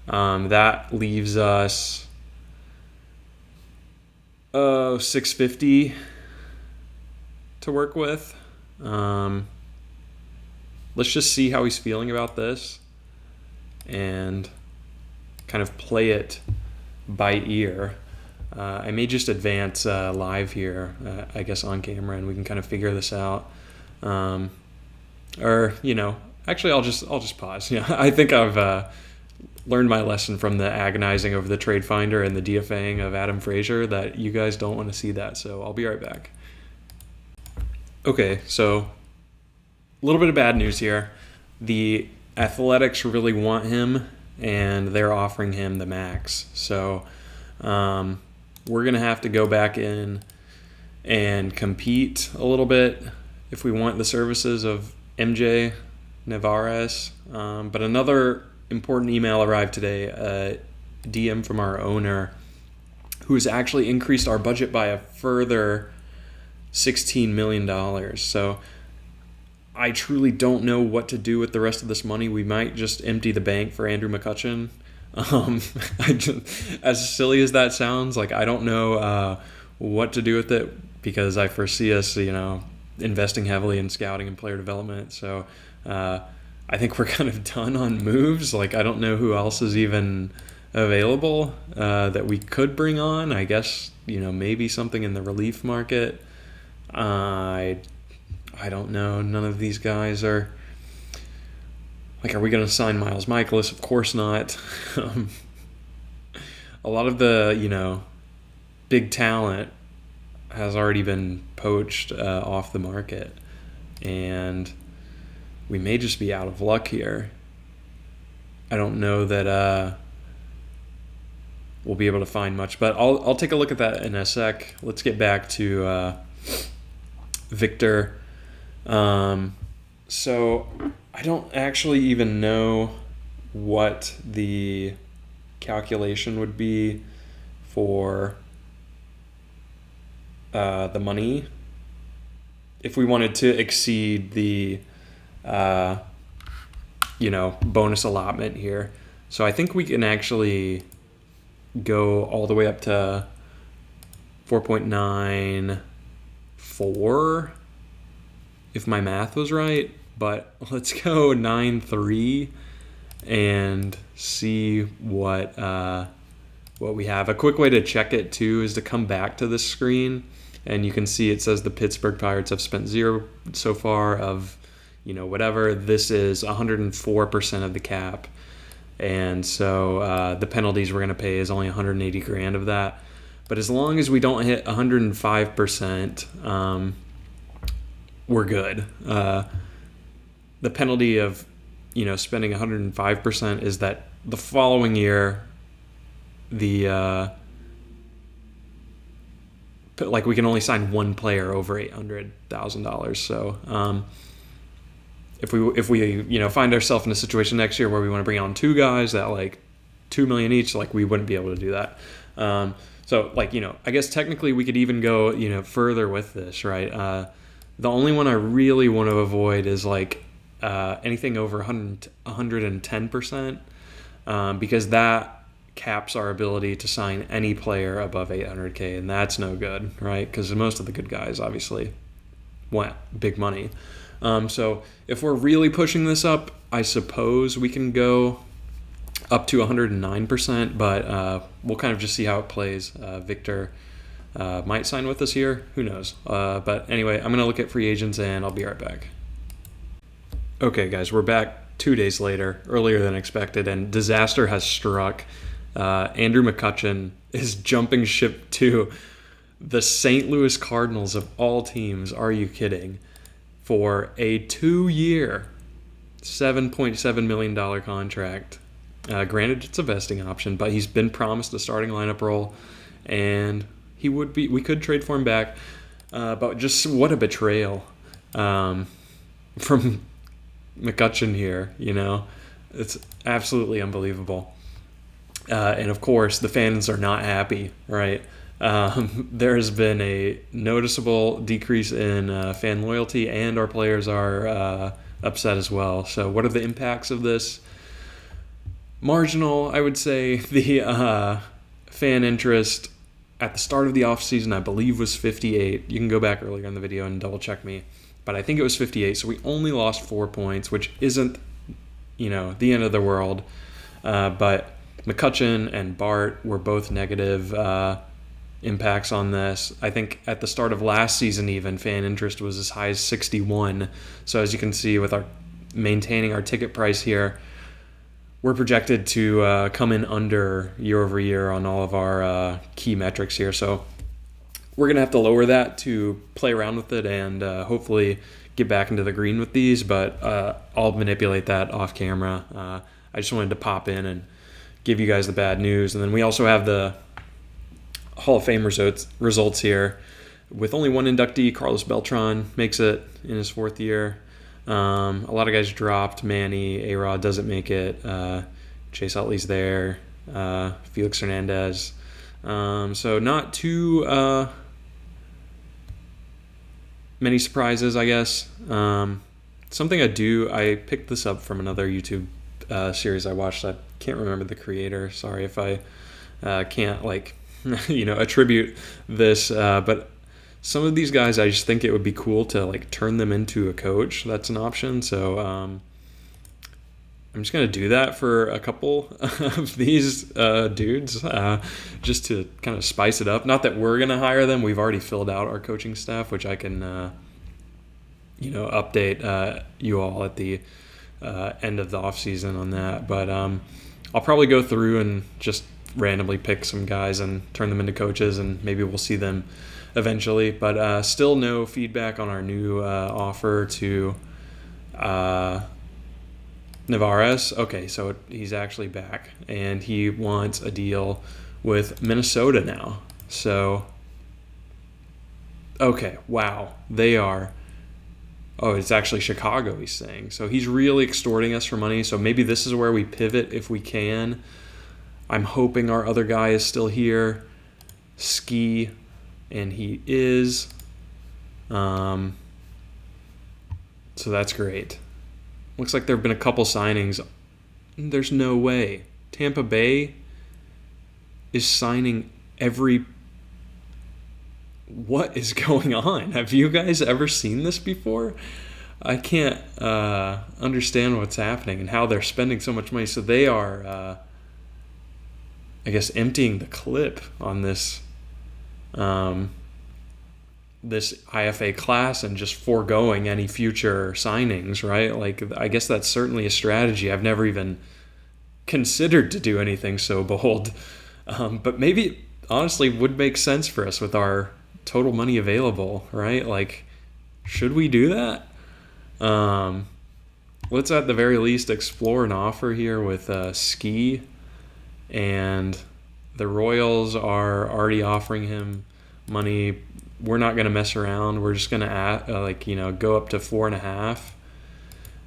Speaker 1: That leaves us 650 to work with. Let's just see how he's feeling about this and kind of play it by ear. I may just advance live here, I guess on camera, and we can kind of figure this out. Or, Actually, I'll just pause. Yeah, I think I've learned my lesson from the agonizing over the trade finder and the DFAing of Adam Frazier that you guys don't want to see that. So I'll be right back. Okay, so a little bit of bad news here. The Athletics really want him, and they're offering him the max. So we're going to have to go back in and compete a little bit if we want the services of MJ Navarez. But another important email arrived today, a DM from our owner, who has actually increased our budget by a further $16 million. So I truly don't know what to do with the rest of this money. We might just empty the bank for Andrew McCutchen. As silly as that sounds, like I don't know what to do with it, because I foresee us, investing heavily in scouting and player development. So I think we're kind of done on moves. Like I don't know who else is even available that we could bring on. I guess maybe something in the relief market. I don't know. None of these guys are. Like, are we going to sign Miles Michaelis? Of course not. A lot of the, big talent has already been poached off the market. And we may just be out of luck here. I don't know that we'll be able to find much. But I'll take a look at that in a sec. Let's get back to Victor. So I don't actually even know what the calculation would be for the money if we wanted to exceed the bonus allotment here. So I think we can actually go all the way up to 4.94 if my math was right, but let's go 9.3 and see what we have. A quick way to check it too is to come back to this screen, and you can see it says the Pittsburgh Pirates have spent 0 so far of whatever. This is 104% of the cap, and so the penalties we're going to pay is only 180 grand of that. But as long as we don't hit 105%, we're good. The penalty of spending 105% is that the following year the we can only sign one player over $800,000. So if we find ourselves in a situation next year where we want to bring on 2 guys that $2 million each, we wouldn't be able to do that. So I guess technically we could even go further with this, right? The only one I really want to avoid is anything over 110%, because that caps our ability to sign any player above $800K, and that's no good, right? Because most of the good guys obviously want big money. So if we're really pushing this up, I suppose we can go up to 109%, but we'll kind of just see how it plays. Victor might sign with us here. Who knows? But anyway, I'm going to look at free agents, and I'll be right back. Okay, guys, we're back 2 days later, earlier than expected, and disaster has struck. Andrew McCutchen is jumping ship to the St. Louis Cardinals of all teams. Are you kidding? For a 2-year, $7.7 million contract. Granted, it's a vesting option, but he's been promised a starting lineup role, and we could trade for him back. But just what a betrayal from McCutchen here, It's absolutely unbelievable. And of course, the fans are not happy, right? There has been a noticeable decrease in fan loyalty, and our players are upset as well. So what are the impacts of this? Marginal, I would say. The fan interest at the start of the offseason, I believe, was 58. You can go back earlier in the video and double check me. But I think it was 58, so we only lost 4 points, which isn't, the end of the world. But McCutchen and Bart were both negative impacts on this. I think at the start of last season even, fan interest was as high as 61. So as you can see with our maintaining our ticket price here, we're projected to come in under year over year on all of our key metrics here. So we're going to have to lower that to play around with it and hopefully get back into the green with these, but I'll manipulate that off camera. I just wanted to pop in and give you guys the bad news. And then we also have the Hall of Fame results here. With only one inductee, Carlos Beltran makes it in his 4th year. A lot of guys dropped. Manny, A-Rod doesn't make it. Chase Utley's there. Felix Hernandez. So not too many surprises, I guess. Something I picked this up from another YouTube series I watched. I can't remember the creator. Sorry if I can't attribute this, but some of these guys, I just think it would be cool to turn them into a coach. That's an option. So I'm just gonna do that for a couple of these dudes, just to kind of spice it up. Not that we're gonna hire them. We've already filled out our coaching staff, which I can update you all at the end of the off season on that. But I'll probably go through and just randomly pick some guys and turn them into coaches, and maybe we'll see them eventually. But still no feedback on our new offer to Nevarez. Okay, so he's actually back, and he wants a deal with Minnesota now. So, okay, wow, they are. Oh, it's actually Chicago, he's saying. So he's really extorting us for money. So maybe this is where we pivot if we can. I'm hoping our other guy is still here, Ski, and he is. So that's great. Looks like there have been a couple signings. There's no way. Tampa Bay is signing every... What is going on? Have you guys ever seen this before? I can't understand what's happening and how they're spending so much money. So they are, I guess, emptying the clip on this this IFA class and just foregoing any future signings, right? I guess that's certainly a strategy. I've never even considered to do anything so bold. But maybe it honestly would make sense for us with our total money available, right? Should we do that? Let's at the very least explore an offer here with Ski, and the Royals are already offering him money. We're not going to mess around. We're just going to go up to 4.5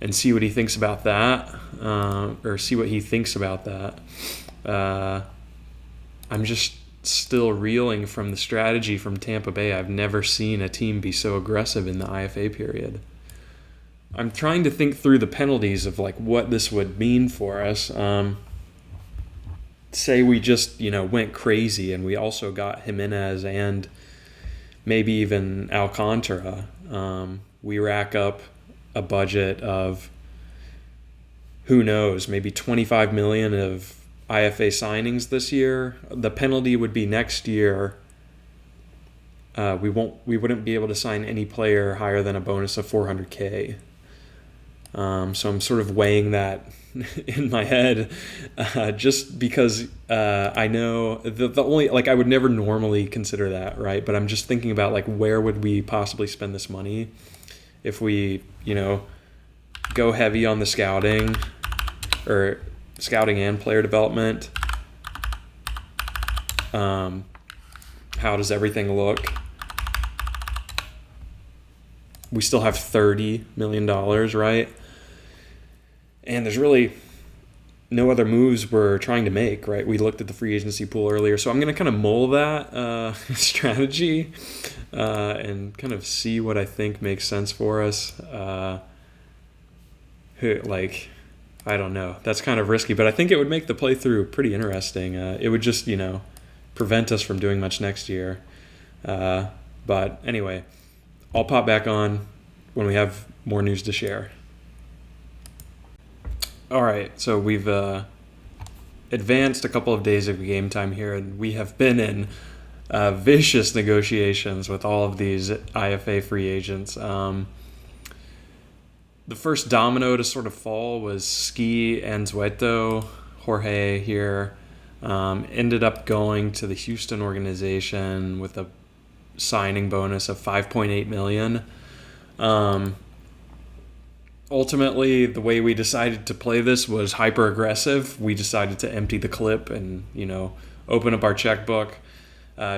Speaker 1: and see what he thinks about that, or see what he thinks about that. I'm just still reeling from the strategy from Tampa Bay. I've never seen a team be so aggressive in the IFA period. I'm trying to think through the penalties of what this would mean for us. Say we just went crazy and we also got Jimenez and maybe even Alcantara. We rack up a budget of, who knows, maybe $25 million of IFA signings this year. The penalty would be next year. We wouldn't be able to sign any player higher than a bonus of $400K. So I'm sort of weighing that in my head, just because I know the only, I would never normally consider that, right? But I'm just thinking about where would we possibly spend this money if we go heavy on the scouting and player development. How does everything look? We still have $30 million, right? And there's really no other moves we're trying to make, right? We looked at the free agency pool earlier. So I'm going to kind of mull that strategy and kind of see what I think makes sense for us. I don't know. That's kind of risky, but I think it would make the playthrough pretty interesting. It would just, prevent us from doing much next year. But anyway, I'll pop back on when we have more news to share. All right, so we've advanced a couple of days of game time here, and we have been in vicious negotiations with all of these IFA free agents. The first domino to sort of fall was Ski Anzueto. Jorge here ended up going to the Houston organization with a signing bonus of $5.8 million. Ultimately, the way we decided to play this was hyper aggressive. We decided to empty the clip and, open up our checkbook,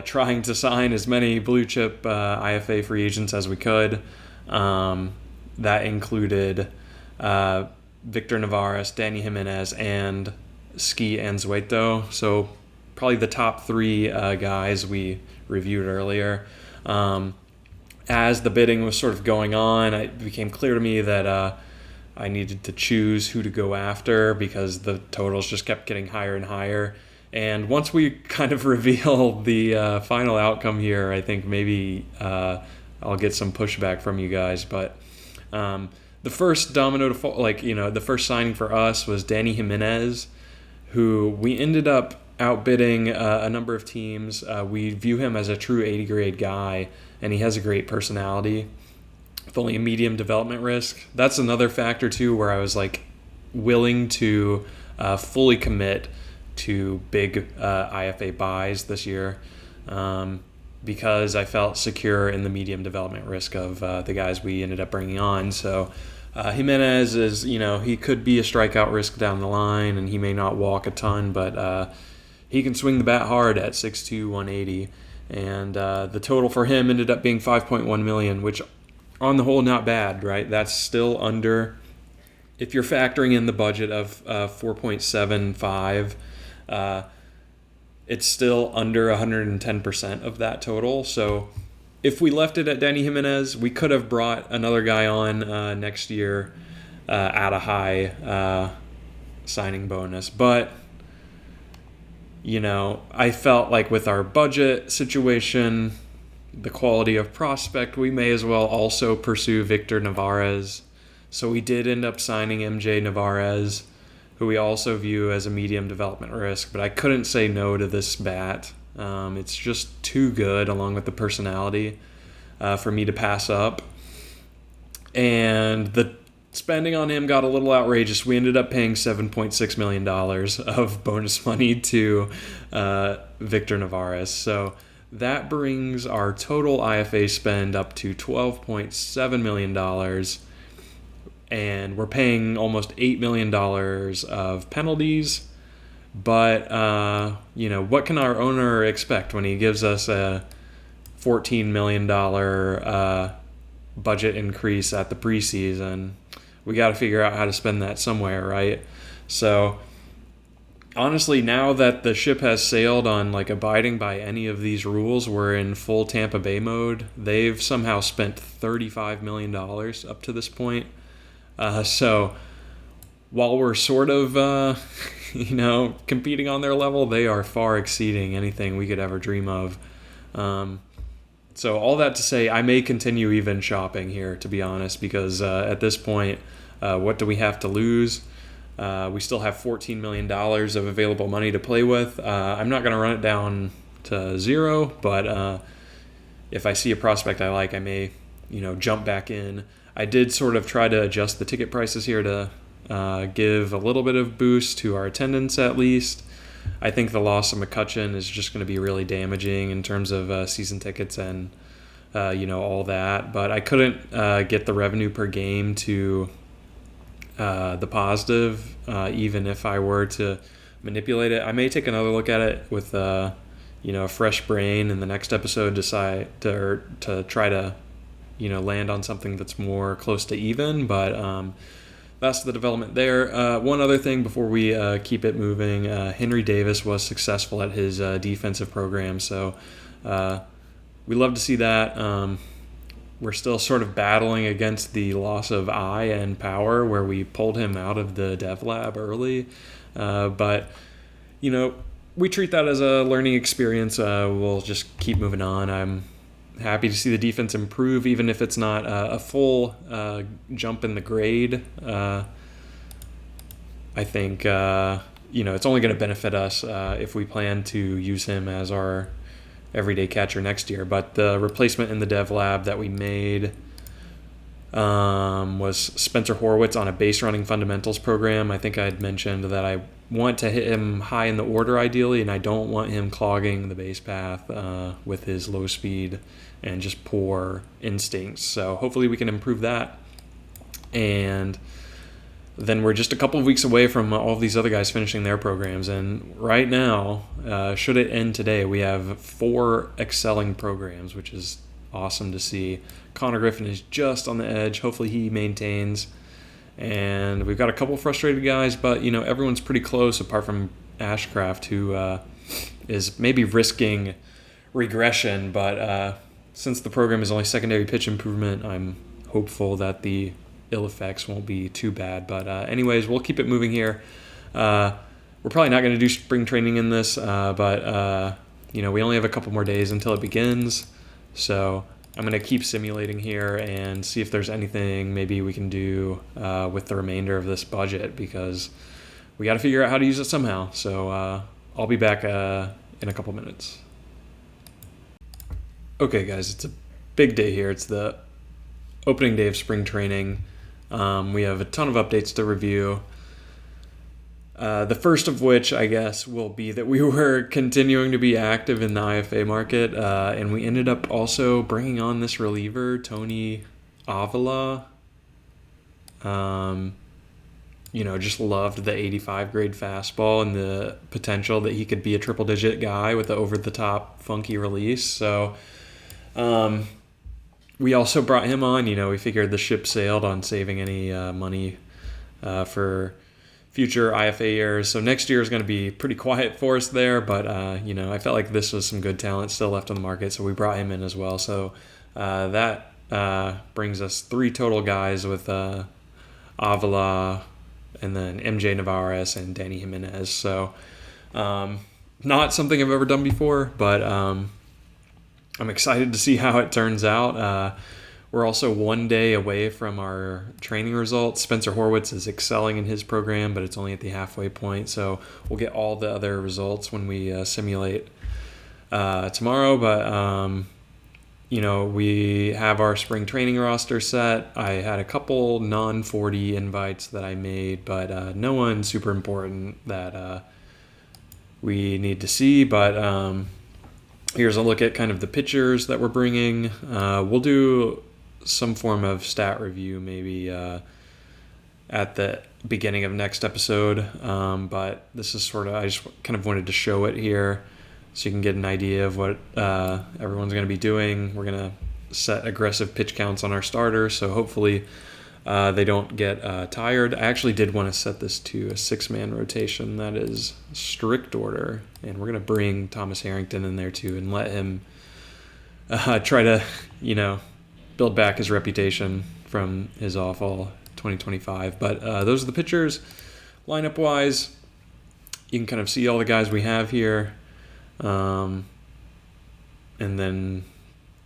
Speaker 1: trying to sign as many blue chip IFA free agents as we could. That included Victor Nevarez, Danny Jimenez, and Ski Anzueto. So probably the top three guys we reviewed earlier. As the bidding was sort of going on, it became clear to me that I needed to choose who to go after because the totals just kept getting higher and higher. And once we kind of reveal the final outcome here, I think maybe I'll get some pushback from you guys. But the first domino to fall, the first signing for us was Danny Jimenez, who we ended up outbidding a number of teams. We view him as a true 80 grade guy, and he has a great personality with only a medium development risk. That's another factor too, where I was willing to fully commit to big IFA buys this year because I felt secure in the medium development risk of the guys we ended up bringing on. So Jimenez is, he could be a strikeout risk down the line, and he may not walk a ton, but he can swing the bat hard at 6'2", 180. And the total for him ended up being $5.1 million, which on the whole, not bad, right? That's still under, if you're factoring in the budget of 4.75, it's still under 110% of that total. So if we left it at Danny Jimenez, we could have brought another guy on next year at a high signing bonus. But, I felt like with our budget situation, the quality of prospect, we may as well also pursue Victor Nevarez. So we did end up signing MJ Nevarez, who we also view as a medium development risk, but I couldn't say no to this bat. It's just too good, along with the personality, for me to pass up. And the spending on him got a little outrageous. We ended up paying $7.6 million of bonus money to Victor Nevarez. So that brings our total IFA spend up to $12.7 million. And we're paying almost $8 million of penalties. But, what can our owner expect when he gives us a $14 million budget increase at the preseason? We got to figure out how to spend that somewhere, right? So, honestly, now that the ship has sailed on abiding by any of these rules, we're in full Tampa Bay mode. They've somehow spent $35 million up to this point. So while we're sort of, competing on their level, they are far exceeding anything we could ever dream of. So all that to say, I may continue even shopping here, to be honest, because at this point, what do we have to lose? We still have $14 million of available money to play with. I'm not going to run it down to zero, but if I see a prospect I like, I may, jump back in. I did sort of try to adjust the ticket prices here to give a little bit of boost to our attendance at least. I think the loss of McCutchen is just going to be really damaging in terms of season tickets and, all that. But I couldn't get the revenue per game to the positive, even if I were to manipulate it. I may take another look at it with, a fresh brain in the next episode, decide to try to land on something that's more close to even, but that's the development there. One other thing before we keep it moving, Henry Davis was successful at his defensive program, so we love to see that. We're still sort of battling against the loss of eye and power where we pulled him out of the dev lab early, but we treat that as a learning experience. We'll just keep moving on. I'm happy to see the defense improve, even if it's not a full jump in the grade. I think it's only going to benefit us if we plan to use him as our everyday catcher next year. But the replacement in the dev lab that we made was Spencer Horwitz on a base running fundamentals program. I think I had mentioned that I want to hit him high in the order ideally, and I don't want him clogging the base path with his low speed and just poor instincts. So hopefully we can improve that. And then we're just a couple of weeks away from all of these other guys finishing their programs. And right now, should it end today, we have 4 excelling programs, which is awesome to see. Connor Griffin is just on the edge. Hopefully he maintains. And we've got a couple frustrated guys, but, everyone's pretty close apart from Ashcraft, who is maybe risking regression. But since the program is only secondary pitch improvement, I'm hopeful that the ill effects won't be too bad. But anyways, we'll keep it moving here. We're probably not going to do spring training in this, but we only have a couple more days until it begins. So I'm going to keep simulating here and see if there's anything maybe we can do with the remainder of this budget, because we got to figure out how to use it somehow. So I'll be back in a couple minutes. Okay, guys, it's a big day here. It's the opening day of spring training. We have a ton of updates to review. The first of which, I guess, will be that we were continuing to be active in the IFA market, and we ended up also bringing on this reliever, Tony Avila. Just loved the 85 grade fastball and the potential that he could be a triple-digit guy with the over-the-top funky release. So we also brought him on. We figured the ship sailed on saving any money for future IFA years. So next year is going to be pretty quiet for us there, but I felt like this was some good talent still left on the market, so we brought him in as well. So that brings us 3 total guys with Avila and then MJ Navarez and Danny Jimenez. So not something I've ever done before, but I'm excited to see how it turns out. We're also 1 day away from our training results. Spencer Horwitz is excelling in his program, but it's only at the halfway point. So we'll get all the other results when we simulate tomorrow. But, we have our spring training roster set. I had a couple non-40 invites that I made, but no one super important that we need to see. But here's a look at kind of the pitchers that we're bringing. We'll do some form of stat review maybe at the beginning of next episode, but this is I just kind of wanted to show it here so you can get an idea of what everyone's going to be doing. We're going to set aggressive pitch counts on our starters, so hopefully they don't get tired. I actually did want to set this to a 6-man rotation. That is strict order, and we're going to bring Thomas Harrington in there too and let him try to build back his reputation from his awful 2025. But those are the pitchers. Lineup wise, you can kind of see all the guys we have here, and then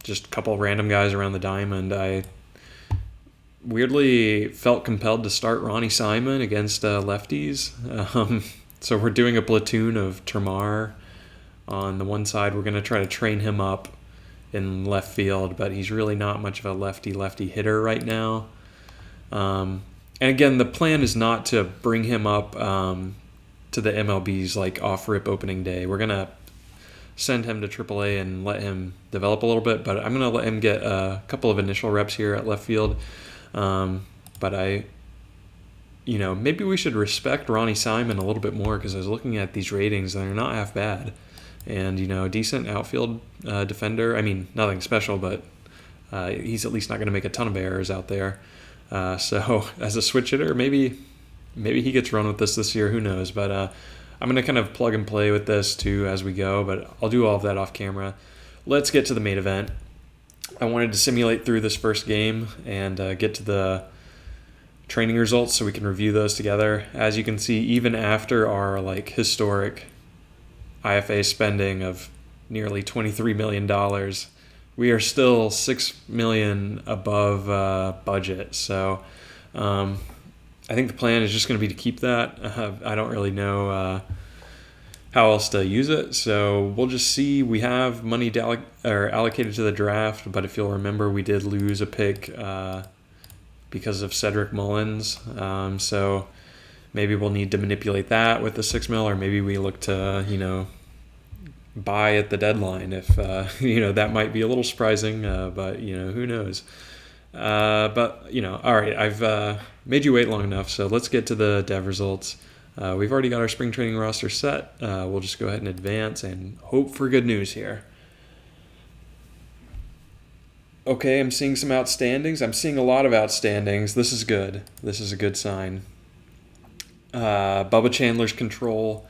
Speaker 1: just a couple of random guys around the diamond. I weirdly felt compelled to start Ronnie Simon against lefties. So we're doing a platoon of Termar on the one side. We're going to try to train him up in left field, but he's really not much of a lefty hitter right now. And again, the plan is not to bring him up to the MLB's off-rip opening day. We're going to send him to AAA and let him develop a little bit, but I'm going to let him get a couple of initial reps here at left field. But maybe we should respect Ronnie Simon a little bit more, because I was looking at these ratings and they're not half bad. And, decent outfield defender. I mean, nothing special, but he's at least not going to make a ton of errors out there. So as a switch hitter, maybe he gets run with this year. Who knows? But I'm going to kind of plug and play with this too as we go, but I'll do all of that off camera. Let's get to the main event. I wanted to simulate through this first game and get to the training results so we can review those together. As you can see, even after our historic IFA spending of nearly $23 million, we are still $6 million above budget. So I think the plan is just going to be to keep that. I don't really know how else to use it, so we'll just see. We have money allocated to the draft, but if you'll remember, we did lose a pick because of Cedric Mullins. So maybe we'll need to manipulate that with the 6 mil, or maybe we look to, buy at the deadline if, that might be a little surprising, but, who knows. But, all right, I've made you wait long enough, so let's get to the dev results. We've already got our spring training roster set. We'll just go ahead and advance and hope for good news here. Okay, I'm seeing some outstandings. I'm seeing a lot of outstandings. This is good. This is a good sign. Bubba Chandler's control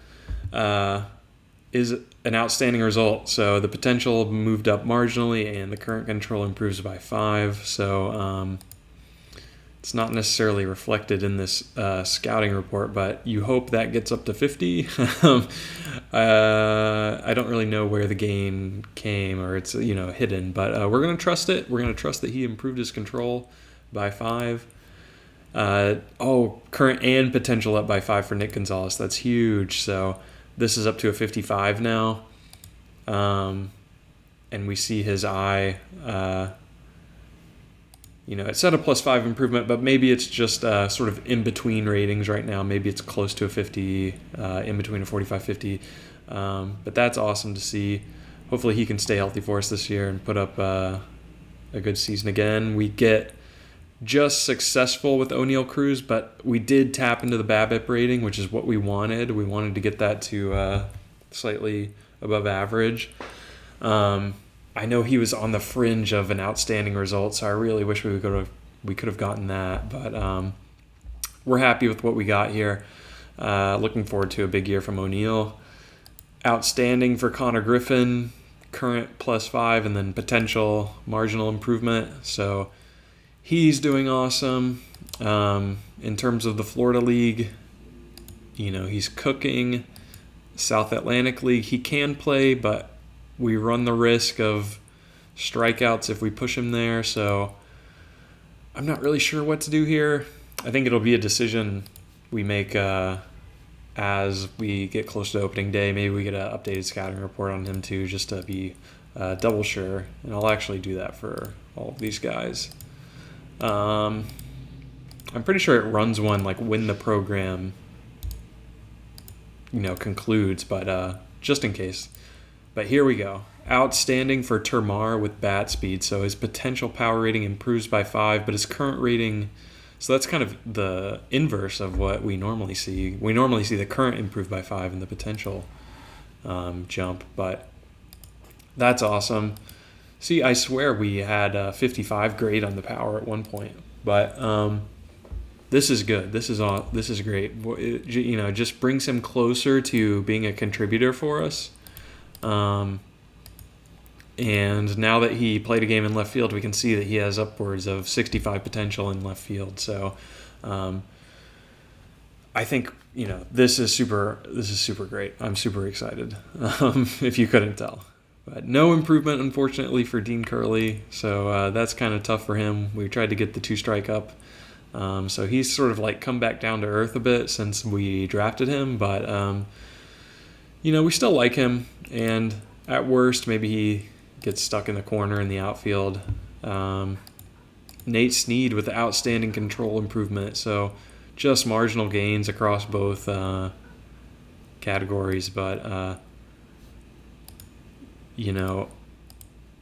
Speaker 1: is an outstanding result. So the potential moved up marginally, and the current control improves by 5. So it's not necessarily reflected in this scouting report, but you hope that gets up to 50. I don't really know where the gain came, or it's hidden, but we're going to trust it. We're going to trust that he improved his control by 5. Current and potential up by 5 for Nick Gonzalez. That's huge. So this is up to a 55 now. And we see his eye, it's at a +5 improvement, but maybe it's just sort of in between ratings right now. Maybe it's close to a 50, in between a 45-50. But that's awesome to see. Hopefully he can stay healthy for us this year and put up a good season again. We get just successful with O'Neal Cruz, but we did tap into the BABIP rating, which is what we wanted. We wanted to get that to slightly above average. I know he was on the fringe of an outstanding result, so I really wish we could have gotten that. But we're happy with what we got here. Looking forward to a big year from O'Neal. Outstanding for Connor Griffin, current +5, and then potential marginal improvement. So he's doing awesome. In terms of the Florida League, he's cooking. South Atlantic League, he can play, but we run the risk of strikeouts if we push him there. So I'm not really sure what to do here. I think it'll be a decision we make as we get close to opening day. Maybe we get an updated scouting report on him too, just to be double sure. And I'll actually do that for all of these guys. I'm pretty sure it runs one like when the program concludes, but just in case. But here we go. Outstanding for Termar with bat speed. So his potential power rating improves by 5, but his current rating, so that's kind of the inverse of what we normally see. We normally see the current improve by 5 and the potential jump, but that's awesome. See, I swear we had a 55 grade on the power at one point, but this is good. This is great. It just brings him closer to being a contributor for us. And now that he played a game in left field, we can see that he has upwards of 65 potential in left field. So I think this is super great. I'm super excited. If you couldn't tell. But no improvement, unfortunately, for Dean Curley. So that's kind of tough for him. We tried to get the 2-strike up. So he's sort of like come back down to earth a bit since we drafted him. But, we still like him. And at worst, maybe he gets stuck in the corner in the outfield. Nate Snead with the outstanding control improvement. So just marginal gains across both categories. But,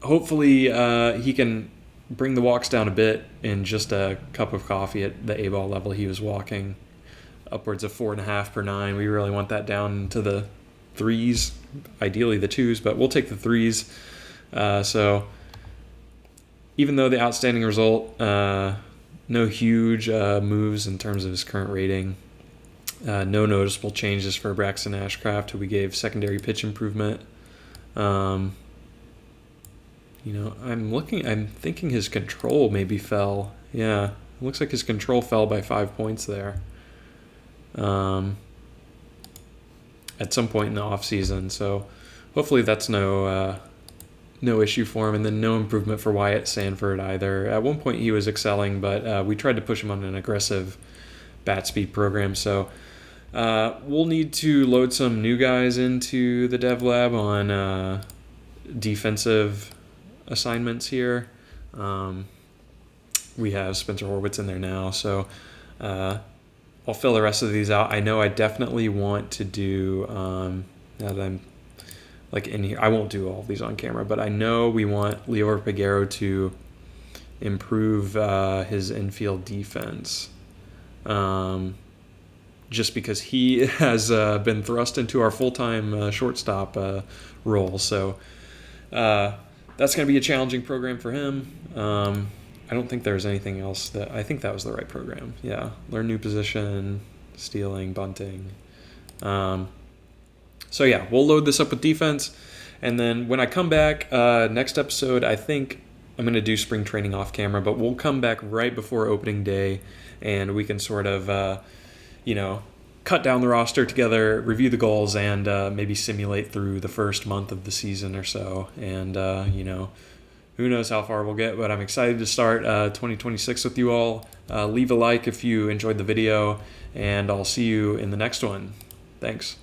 Speaker 1: hopefully he can bring the walks down a bit. In just a cup of coffee at the A-ball level, he was walking upwards of 4.5 per 9. We really want that down to the 3s, ideally the 2s, but we'll take the 3s. So even though the outstanding result, no huge moves in terms of his current rating, no noticeable changes for Braxton Ashcraft, who we gave secondary pitch improvement. I'm thinking his control maybe fell. Yeah, it looks like his control fell by 5 points there. At some point in the off season, so hopefully that's no issue for him. And then no improvement for Wyatt Sanford either. At one point he was excelling, but we tried to push him on an aggressive bat speed program. So we'll need to load some new guys into the dev lab on defensive assignments here. we have Spencer Horwitz in there now. So I'll fill the rest of these out. I know I definitely want to do, now that I'm like in here, I won't do all of these on camera, but I know we want Leo Piguero to improve his infield defense. Just because he has been thrust into our full-time shortstop role. So that's going to be a challenging program for him. I don't think there's anything else I think that was the right program. Yeah, learn new position, stealing, bunting. So yeah, we'll load this up with defense. And then when I come back, next episode, I think I'm going to do spring training off camera, but we'll come back right before opening day and we can sort of, cut down the roster together, review the goals, and maybe simulate through the first month of the season or so. And, who knows how far we'll get, but I'm excited to start 2026 with you all. Leave a like if you enjoyed the video, and I'll see you in the next one. Thanks.